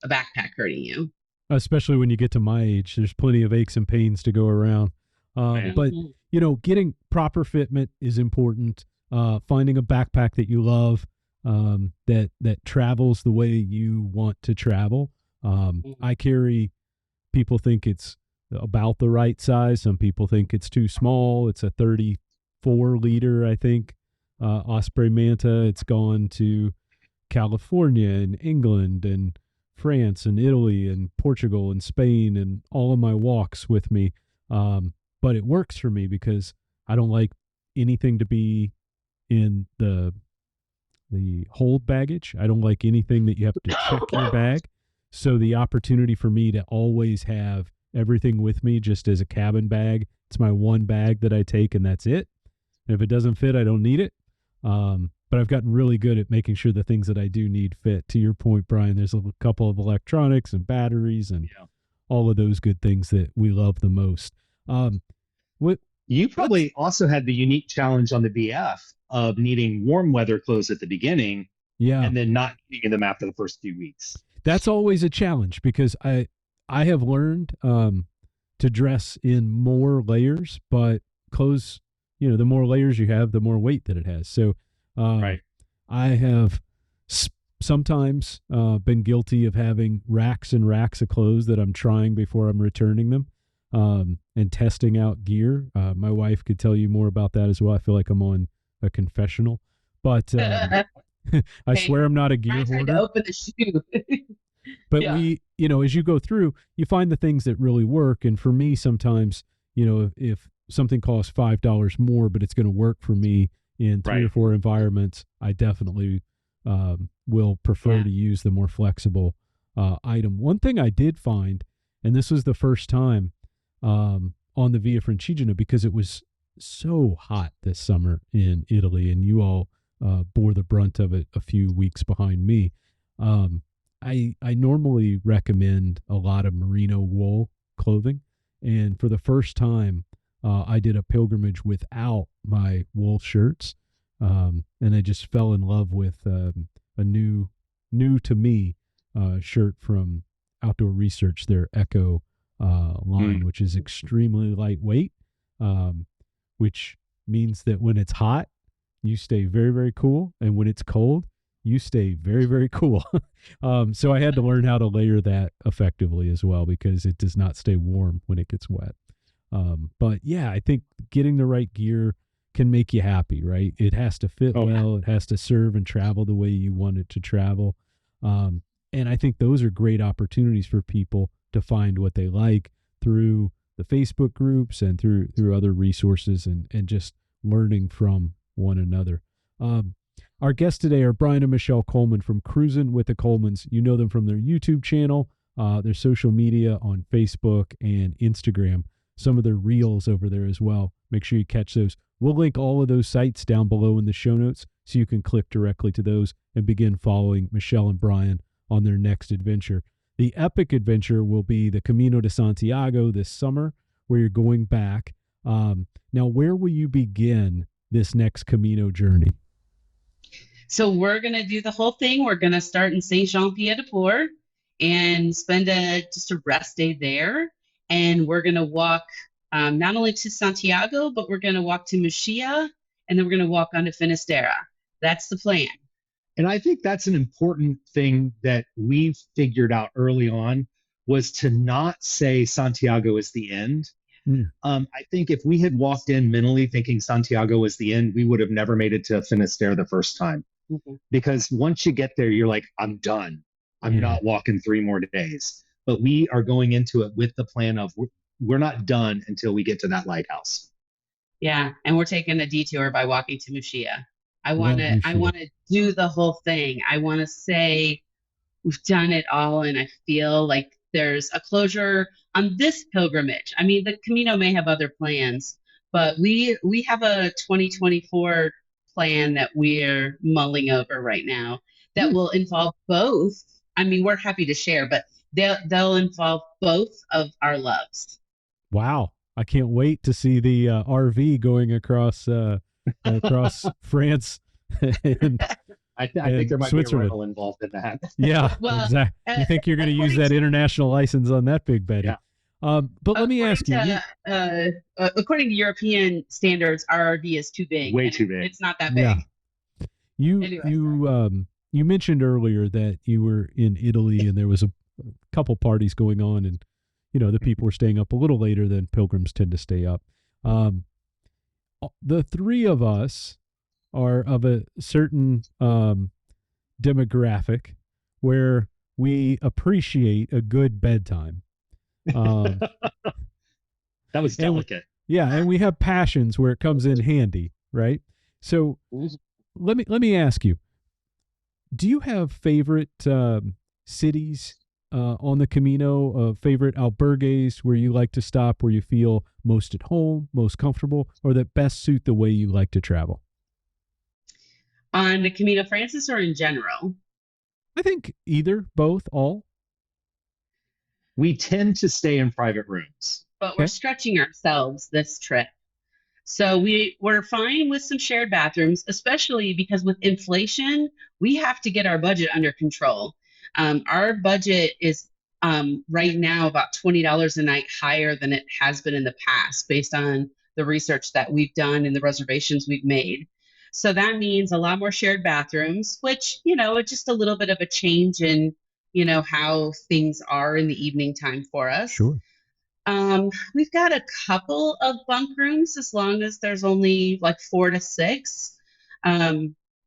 Speaker 3: a backpack hurting you.
Speaker 2: Especially when you get to my age, there's plenty of aches and pains to go around. But, getting proper fitment is important. Finding a backpack that you love, that travels the way you want to travel. I carry, people think it's about the right size. Some people think it's too small. It's a 34-liter, I think, Osprey Manta. It's gone to California and England and France and Italy and Portugal and Spain and all of my walks with me. But it works for me because I don't like anything to be in the hold baggage. I don't like anything that you have to check your bag. So the opportunity for me to always have everything with me just as a cabin bag, it's my one bag that I take, and that's it. And if it doesn't fit, I don't need it. But I've gotten really good at making sure the things that I do need fit. To your point, Brian, there's a couple of electronics and batteries and all of those good things that we love the most.
Speaker 4: You probably also had the unique challenge on the VF of needing warm weather clothes at the beginning, and then not needing them after the first few weeks.
Speaker 2: That's always a challenge because I have learned to dress in more layers, but clothes, the more layers you have, the more weight that it has. So I have sometimes been guilty of having racks and racks of clothes that I'm trying before I'm returning them. And testing out gear. My wife could tell you more about that as well. I feel like I'm on a confessional, but I swear I'm not a gear hoarder.
Speaker 3: To open the shoe.
Speaker 2: But we, as you go through, you find the things that really work. And for me, sometimes, if something costs $5 more, but it's going to work for me in 3 or 4 environments, I definitely will prefer to use the more flexible item. One thing I did find, and this was the first time on the Via Francigena, because it was so hot this summer in Italy, and you all bore the brunt of it a few weeks behind me. I normally recommend a lot of merino wool clothing, and for the first time, I did a pilgrimage without my wool shirts, and I just fell in love with a new to me shirt from Outdoor Research, their Echo line, which is extremely lightweight, which means that when it's hot, you stay very, very cool, and when it's cold, you stay very, very cool. So I had to learn how to layer that effectively as well, because it does not stay warm when it gets wet. But yeah, I think getting the right gear can make you happy, right? It has to fit well. It has to serve and travel the way you want it to travel. And I think those are great opportunities for people to find what they like through the Facebook groups and through other resources, and just learning from one another. Our guests today are Brian and Michelle Coleman from Cruisin with the Colemans. You know them from their YouTube channel, their social media on Facebook and Instagram, some of their reels over there as well. Make sure you catch those. We'll link all of those sites down below in the show notes, so you can click directly to those and begin following Michelle and Brian on their next adventure. The epic adventure will be the Camino de Santiago this summer, where you're going back. Now, where will you begin this next Camino journey?
Speaker 3: So we're going to do the whole thing. We're going to start in Saint-Jean-Pied-de-Port and spend just a rest day there. And we're going to walk not only to Santiago, but we're going to walk to Murcia, and then we're going to walk on to Finisterre. That's the plan.
Speaker 4: And I think that's an important thing that we've figured out early on, was to not say Santiago is the end. I think if we had walked in mentally thinking Santiago was the end, we would have never made it to Finisterre the first time. Because once you get there, you're like, I'm done. I'm not walking 3 more days. But we are going into it with the plan of we're not done until we get to that lighthouse.
Speaker 3: Yeah, and we're taking a detour by walking to Murcia. I want to do the whole thing. I want to say we've done it all, and I feel like there's a closure on this pilgrimage. I mean, the Camino may have other plans, but we have a 2024 plan that we're mulling over right now that will involve both. I mean, we're happy to share, but they'll involve both of our loves.
Speaker 2: Wow. I can't wait to see the RV going across France and
Speaker 4: I think there might be a rental involved in that.
Speaker 2: Yeah, well, exactly. You think you're going to use that international license on that big Betty? Yeah. But let me ask you.
Speaker 3: According to European standards, our RV is too big.
Speaker 4: Way too big.
Speaker 3: It's not that big.
Speaker 2: Yeah. You mentioned earlier that you were in Italy and there was a couple parties going on, and the people were staying up a little later than pilgrims tend to stay up. The 3 of us are of a certain demographic where we appreciate a good bedtime.
Speaker 4: That was delicate.
Speaker 2: And we have passions where it comes in handy, right? So let me ask you, do you have favorite cities on the Camino, favorite albergues where you like to stop, where you feel most at home, most comfortable, or that best suit the way you like to travel?
Speaker 3: On the caminofrances or in general?
Speaker 2: I think either, both, all.
Speaker 4: We tend to stay in private rooms.
Speaker 3: But we're stretching ourselves this trip. So we're fine with some shared bathrooms, especially because with inflation, we have to get our budget under control. Our budget is right now about $20 a night higher than it has been in the past, based on the research that we've done and the reservations we've made. So that means a lot more shared bathrooms, which, it's just a little bit of a change in, how things are in the evening time for us.
Speaker 2: Sure.
Speaker 3: We've got a couple of bunk rooms, as long as there's only like 4 to 6.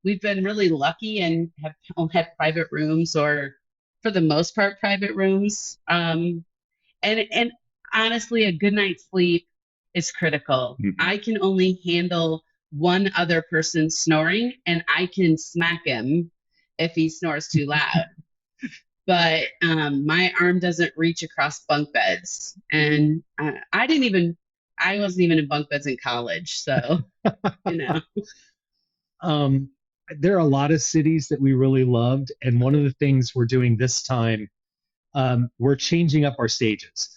Speaker 3: We've been really lucky and have had private rooms, or for the most part, private rooms. And honestly, a good night's sleep is critical. I can only handle one other person snoring, and I can smack him if he snores too loud. But my arm doesn't reach across bunk beds, and I wasn't even in bunk beds in college, so you know.
Speaker 4: There are a lot of cities that we really loved, and one of the things we're doing this time, we're changing up our stages.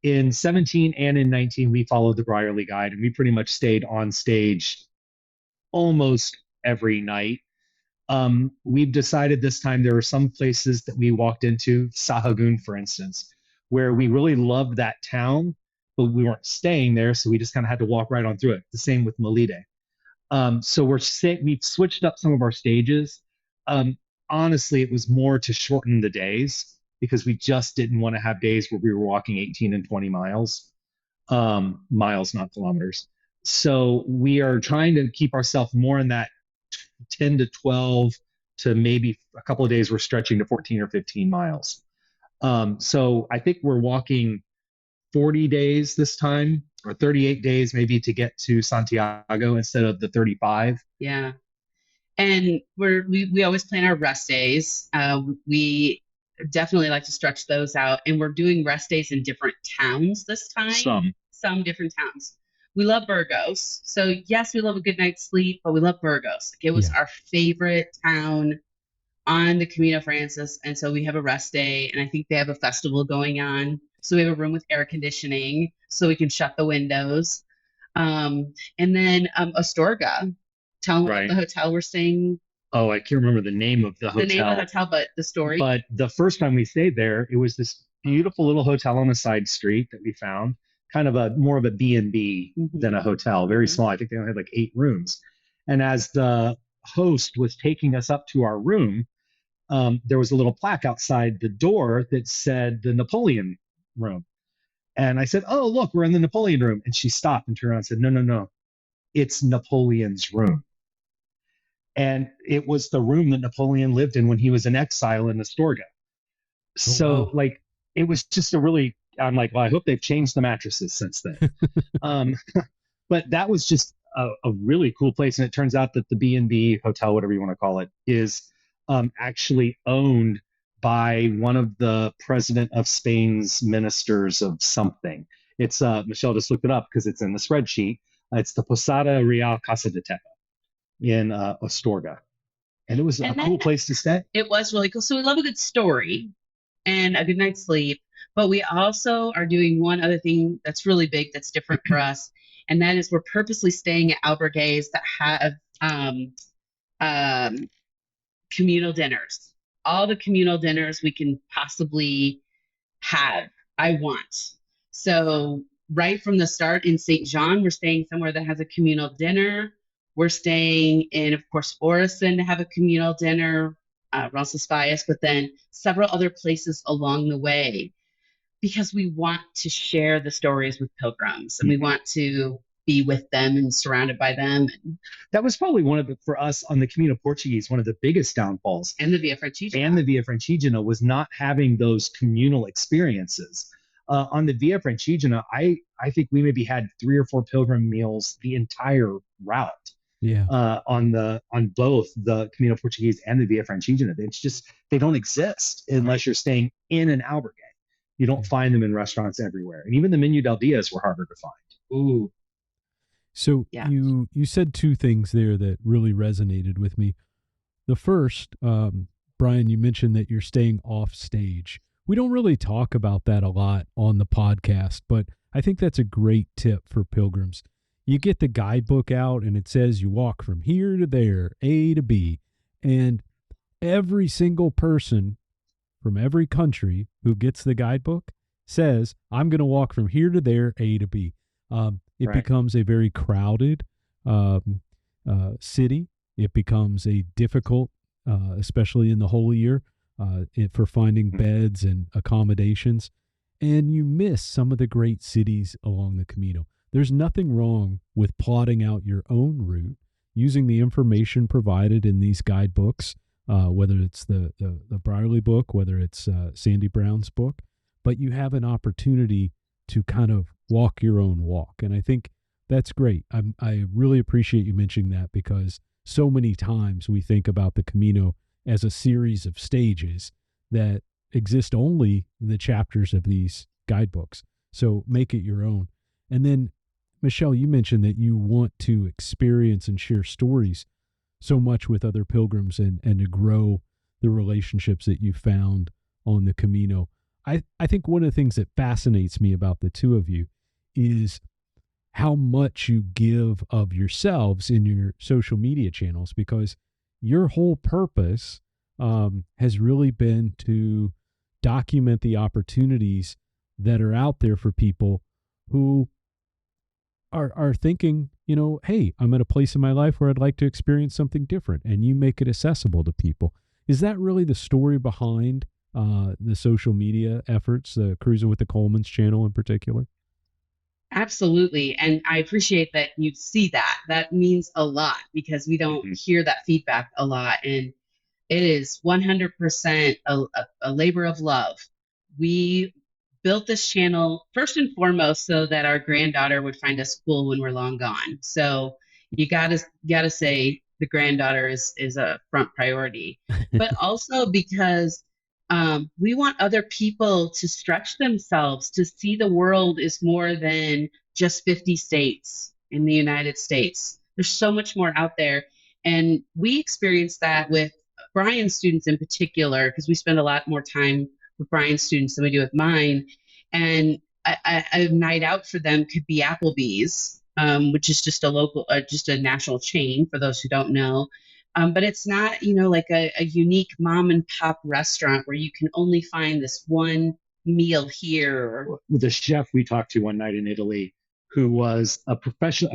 Speaker 4: In 17 and in 19, we followed the Brierley Guide, and we pretty much stayed on stage almost every night. We've decided this time there are some places that we walked into, Sahagun, for instance, where we really loved that town, but we weren't staying there, so we just kind of had to walk right on through it. The same with Melide. So we've switched up some of our stages. Honestly, it was more to shorten the days because we just didn't want to have days where we were walking 18 and 20 miles, miles, not kilometers. So we are trying to keep ourselves more in that 10 to 12 to maybe a couple of days we're stretching to 14 or 15 miles. So I think we're walking 40 days this time, or 38 days maybe, to get to Santiago instead of the 35.
Speaker 3: Yeah. And we always plan our rest days. We definitely like to stretch those out, and we're doing rest days in different towns this time. Some different towns. We love Burgos. So yes, we love a good night's sleep, but we love Burgos. It was our favorite town on the Caminofrances. And so we have a rest day, and I think they have a festival going on. So we have a room with air conditioning so we can shut the windows. And then Astorga, tell them about the hotel we're staying.
Speaker 4: Oh, I can't remember the name of the hotel.
Speaker 3: The name of the hotel, but the story.
Speaker 4: But the first time we stayed there, it was this beautiful little hotel on a side street that we found. Kind of more of a B&B than a hotel, very small. I think they only had like 8 rooms. And as the host was taking us up to our room, there was a little plaque outside the door that said the Napoleon room. And I said, oh, look, we're in the Napoleon room. And she stopped and turned around and said, no, it's Napoleon's room. And it was the room that Napoleon lived in when he was in exile in Astorga. So like, it was just I'm like, well, I hope they've changed the mattresses since then. But that was just a really cool place. And it turns out that the B&B hotel, whatever you want to call it, is actually owned by one of the president of Spain's ministers of something. It's Michelle just looked it up because it's in the spreadsheet. It's the Posada Real Casa de Tepa in Astorga. And it was a cool place to stay.
Speaker 3: It was really cool. So we love a good story and a good night's sleep. But we also are doing one other thing that's really big, that's different for us. And that is we're purposely staying at albergues that have communal dinners. All the communal dinners we can possibly have, I want. So right from the start in St. Jean, we're staying somewhere that has a communal dinner. We're staying in, of course, Orison to have a communal dinner, Roncesvalles, but then several other places along the way, because we want to share the stories with pilgrims and we want to be with them and surrounded by them.
Speaker 4: That was probably for us on the Camino Portuguese, one of the biggest downfalls.
Speaker 3: And the Via Francigena.
Speaker 4: And the Via Francigena was not having those communal experiences. On the Via Francigena, I think we maybe had 3 or 4 pilgrim meals the entire route.
Speaker 2: Yeah.
Speaker 4: On both the Camino Portuguese and the Via Francigena. It's just, they don't exist unless you're staying in an albergue. You don't find them in restaurants everywhere. And even the Menu del Dias were harder to find.
Speaker 3: Ooh.
Speaker 2: So you said 2 things there that really resonated with me. The first, Brian, you mentioned that you're staying off stage. We don't really talk about that a lot on the podcast, but I think that's a great tip for pilgrims. You get the guidebook out and it says you walk from here to there, A to B, and every single person from every country who gets the guidebook says, I'm going to walk from here to there, A to B. It becomes a very crowded city. It becomes a difficult, especially in the Holy Year, for finding beds and accommodations. And you miss some of the great cities along the Camino. There's nothing wrong with plotting out your own route, using the information provided in these guidebooks, whether it's the Brierley book, whether it's Sandy Brown's book, but you have an opportunity to kind of walk your own walk. And I think That's great. I really appreciate you mentioning that, because so many times we think about the Camino as a series of stages that exist only in the chapters of these guidebooks. So make it your own. And then, Michelle, you mentioned that you want to experience and share stories so much with other pilgrims, and to grow the relationships that you found on the Camino. I think one of the things that fascinates me about the two of you is how much you give of yourselves in your social media channels, because your whole purpose has really been to document the opportunities that are out there for people who are thinking, hey, I'm at a place in my life where I'd like to experience something different, and you make it accessible to people. Is that really the story behind the social media efforts, the Cruisin with the Colemans channel in particular?
Speaker 3: Absolutely. And I appreciate that you see that. That means a lot, because we don't hear that feedback a lot. And it is 100% a labor of love. We built this channel first and foremost so that our granddaughter would find us cool when we're long gone. So you gotta say the granddaughter is a front priority, but also because we want other people to stretch themselves, to see the world is more than just 50 states in the United States. There's so much more out there. And we experience that with Brian's students in particular, because we spend a lot more time with Brian's students than we do with mine. And a night out for them could be Applebee's, which is just a local, just a national chain for those who don't know. But it's not, like a unique mom and pop restaurant where you can only find this one meal here.
Speaker 4: With a chef we talked to one night in Italy, who was a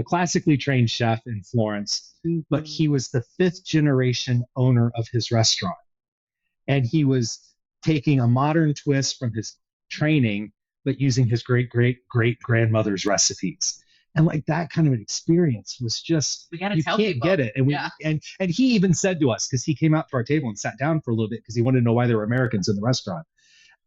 Speaker 4: classically trained chef in Florence, but he was the 5th generation owner of his restaurant. And he was taking a modern twist from his training, but using his great grandmother's recipes. And like that kind of an experience was just,
Speaker 3: we gotta
Speaker 4: you
Speaker 3: tell
Speaker 4: can't
Speaker 3: people.
Speaker 4: get it. And and he even said to us, because he came out to our table and sat down for a little bit because he wanted to know why there were Americans in the restaurant.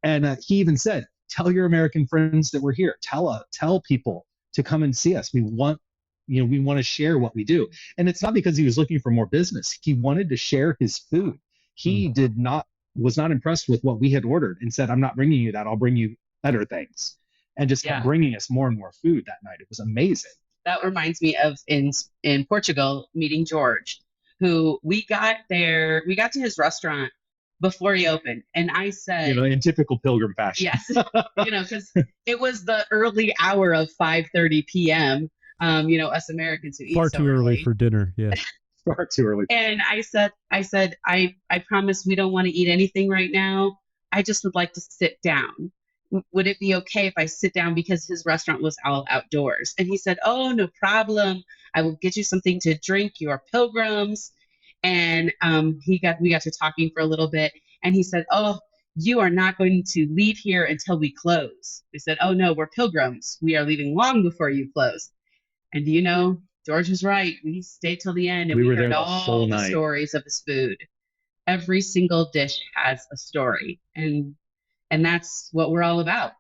Speaker 4: And he even said, tell your American friends that we're here. Tell people to come and see us. We want to share what we do. And it's not because he was looking for more business. He wanted to share his food. He was not impressed with what we had ordered and said, I'm not bringing you that. I'll bring you better things. And just kept bringing us more and more food that night. It was amazing.
Speaker 3: That reminds me of in Portugal, meeting George, who we got to his restaurant before he opened. And I said,
Speaker 4: in typical pilgrim fashion.
Speaker 3: Yes, because it was the early hour of 5:30 p.m. Us Americans who eat
Speaker 2: far
Speaker 3: so
Speaker 2: too early
Speaker 3: early
Speaker 2: for dinner. Yeah.
Speaker 4: Far too early.
Speaker 3: And I said, I promise we don't want to eat anything right now. I just would like to sit down. Would it be okay if I sit down, because his restaurant was all outdoors? And he said, oh, no problem. I will get you something to drink. You are pilgrims. And we got to talking for a little bit. And he said, oh, you are not going to leave here until we close. I said, oh, no, we're pilgrims. We are leaving long before you close. And George was right. We stayed till the end, and we heard all the stories of his food. Every single dish has a story. And that's what we're all about.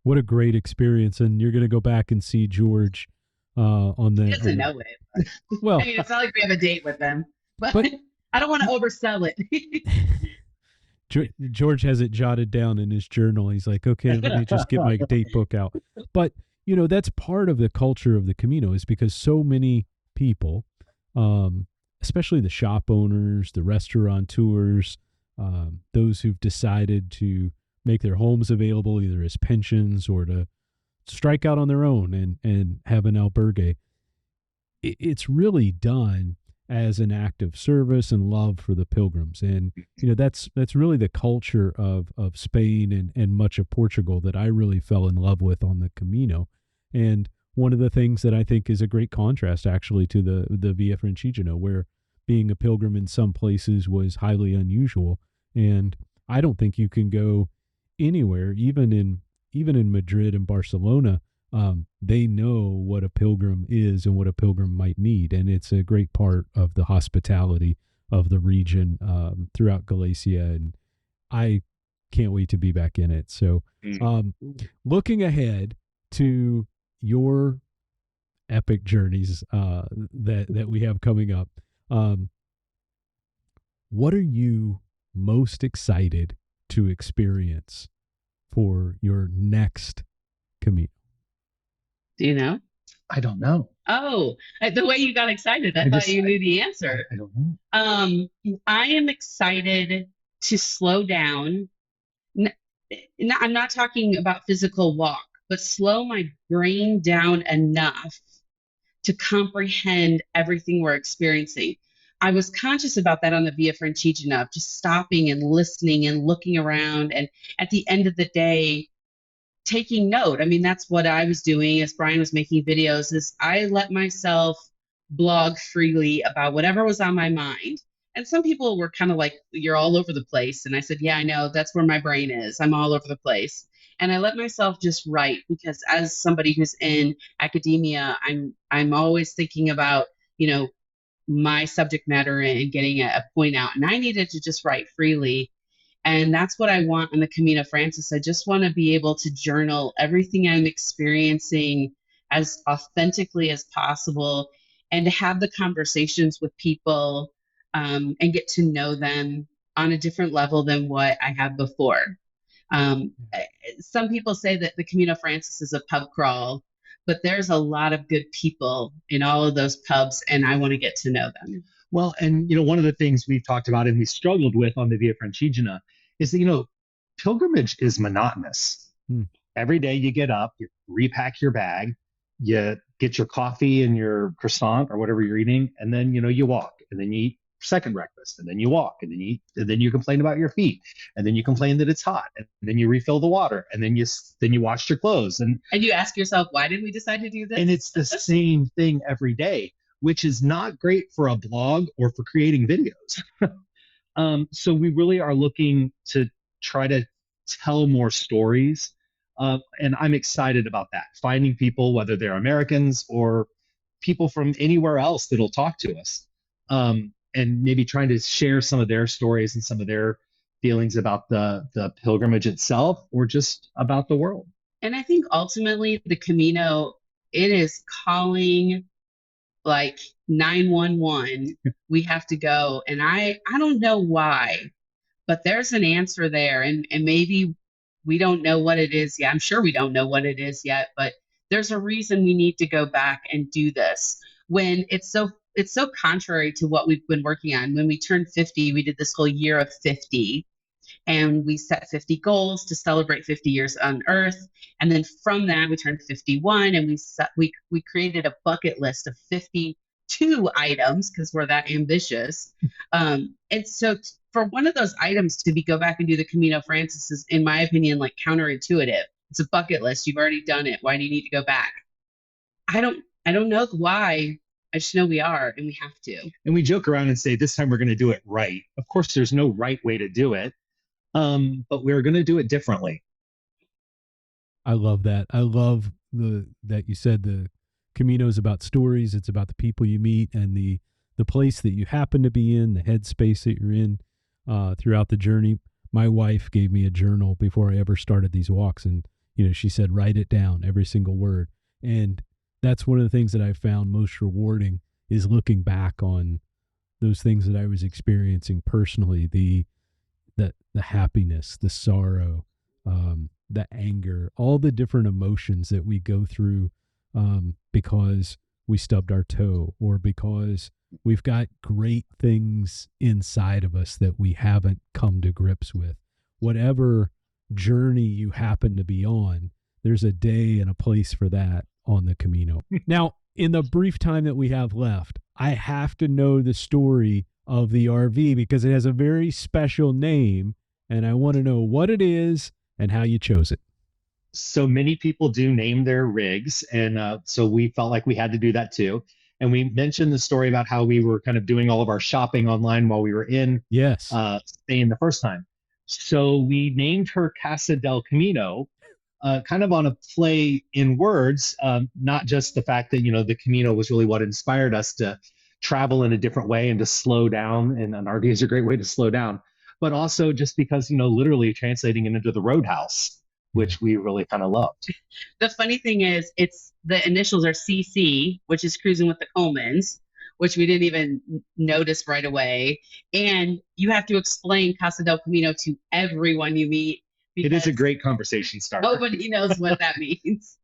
Speaker 2: What a great experience. And you're going to go back and see George on the...
Speaker 3: He doesn't know it. Well, it's not like we have a date with them. But I don't want to oversell it.
Speaker 2: George has it jotted down in his journal. He's like, okay, let me just get my date book out. But, that's part of the culture of the Camino, is because so many people, especially the shop owners, the restaurateurs, those who've decided to make their homes available either as pensions or to strike out on their own and have an albergue. It's really done as an act of service and love for the pilgrims. And, that's really the culture of Spain and much of Portugal that I really fell in love with on the Camino. And one of the things that I think is a great contrast actually to the Via Francigena, where being a pilgrim in some places was highly unusual. And I don't think you can go anywhere, even in Madrid and Barcelona, they know what a pilgrim is and what a pilgrim might need. And it's a great part of the hospitality of the region throughout Galicia. And I can't wait to be back in it. So looking ahead to your epic journeys that we have coming up. What are you most excited to experience for your next Camino?
Speaker 3: Do you know?
Speaker 4: I don't know.
Speaker 3: Oh, the way you got excited, I thought you knew the answer.
Speaker 4: I don't know.
Speaker 3: I am excited to slow down. I'm not talking about physical walk, but slow my brain down enough to comprehend everything we're experiencing. I was conscious about that on the Via Francigena, of just stopping and listening and looking around. And at the end of the day, taking note. I mean, that's what I was doing as Brian was making videos, is I let myself blog freely about whatever was on my mind. And some people were kind of like, you're all over the place. And I said, yeah, I know, that's where my brain is. I'm all over the place. And I let myself just write, because as somebody who's in academia, I'm always thinking about, my subject matter and getting a point out. And I needed to just write freely. And that's what I want on the caminofrances. I just want to be able to journal everything I'm experiencing as authentically as possible, and to have the conversations with people and get to know them on a different level than what I have before. Some people say that the caminofrances is a pub crawl, but there's a lot of good people in all of those pubs, and I want to get to know them.
Speaker 4: Well, and one of the things we've talked about and we struggled with on the Via Francigena is that, pilgrimage is monotonous. Every day you get up, you repack your bag, you get your coffee and your croissant or whatever you're eating, and then, you walk, and then you eat second breakfast, and then you walk, and then you eat, and then you complain about your feet, and then you complain that it's hot, and then you refill the water, and then you wash your clothes. And
Speaker 3: you ask yourself, why did we decide to do this?
Speaker 4: And it's the same thing every day, which is not great for a blog or for creating videos. So we really are looking to try to tell more stories. And I'm excited about that. Finding people, whether they're Americans or people from anywhere else that'll talk to us. And maybe trying to share some of their stories and some of their feelings about the pilgrimage itself, or just about the world.
Speaker 3: And I think ultimately the Camino, it is calling like 911. We have to go. And I don't know why, but there's an answer there. And maybe we don't know what it is yet. I'm sure we don't know what it is yet, but there's a reason we need to go back and do this, when it's so contrary to what we've been working on. When we turned 50, we did this whole year of 50. And we set 50 goals to celebrate 50 years on Earth. And then from that, we turned 51, and we created a bucket list of 52 items, because we're that ambitious. And so for one of those items to go back and do the caminofrances is, in my opinion, like counterintuitive. It's a bucket list. You've already done it. Why do you need to go back? I don't know why. I just know we are, and we have to.
Speaker 4: And we joke around and say, this time we're going to do it right. Of course, there's no right way to do it. But we're going to do it differently.
Speaker 2: I love that. I love that you said the Camino is about stories. It's about the people you meet and the place that you happen to be in, the headspace that you're in throughout the journey. My wife gave me a journal before I ever started these walks, and she said, write it down, every single word. And that's one of the things that I found most rewarding, is looking back on those things that I was experiencing personally, the happiness, the sorrow, the anger, all the different emotions that we go through because we stubbed our toe, or because we've got great things inside of us that we haven't come to grips with. Whatever journey you happen to be on, there's a day and a place for that on the Camino. Now, in the brief time that we have left, I have to know the story of the RV, because it has a very special name, and I want to know what it is and how you chose it.
Speaker 4: So many people do name their rigs, and so we felt like we had to do that too. And we mentioned the story about how we were kind of doing all of our shopping online while we were in Spain the first time. So we named her Casa del Camino, kind of on a play in words, not just the fact that, the Camino was really what inspired us to travel in a different way and to slow down. And an RV is a great way to slow down, but also just because, literally translating it into the roadhouse. which we really kind of loved.
Speaker 3: The funny thing is, it's the initials are CC, which is Cruisin with the Colemans, which we didn't even notice right away. And you have to explain Casa del Camino to everyone you meet.
Speaker 4: It is a great conversation starter.
Speaker 3: Nobody knows what that means.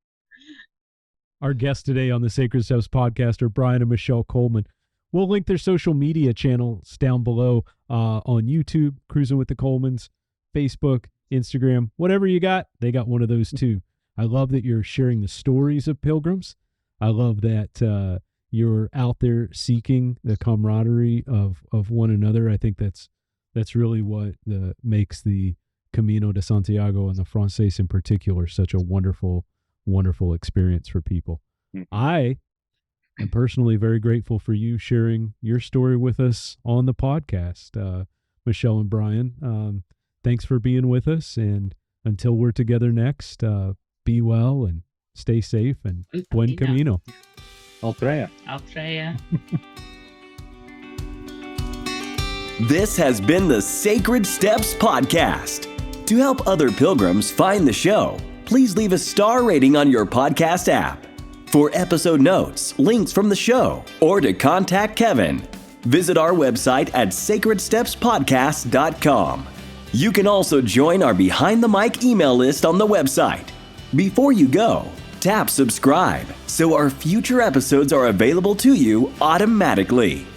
Speaker 2: Our guests today on the Sacred Steps podcast are Brian and Michelle Coleman. We'll link their social media channels down below on YouTube, Cruisin with the Colemans, Facebook, Instagram, whatever you got, they got one of those too. I love that you're sharing the stories of pilgrims. I love that you're out there seeking the camaraderie of one another. I think that's really what makes the Camino de Santiago and the Frances in particular such a wonderful experience for people. I am personally very grateful for you sharing your story with us on the podcast, Michelle and Brian. Thanks for being with us, and until we're together next, be well and stay safe, and buen camino.
Speaker 4: Altreya.
Speaker 1: This has been the Sacred Steps Podcast. To help other pilgrims find the show, please leave a star rating on your podcast app. For episode notes, links from the show, or to contact Kevin, visit our website at sacredstepspodcast.com. You can also join our Behind the Mic email list on the website. Before you go, tap subscribe so our future episodes are available to you automatically.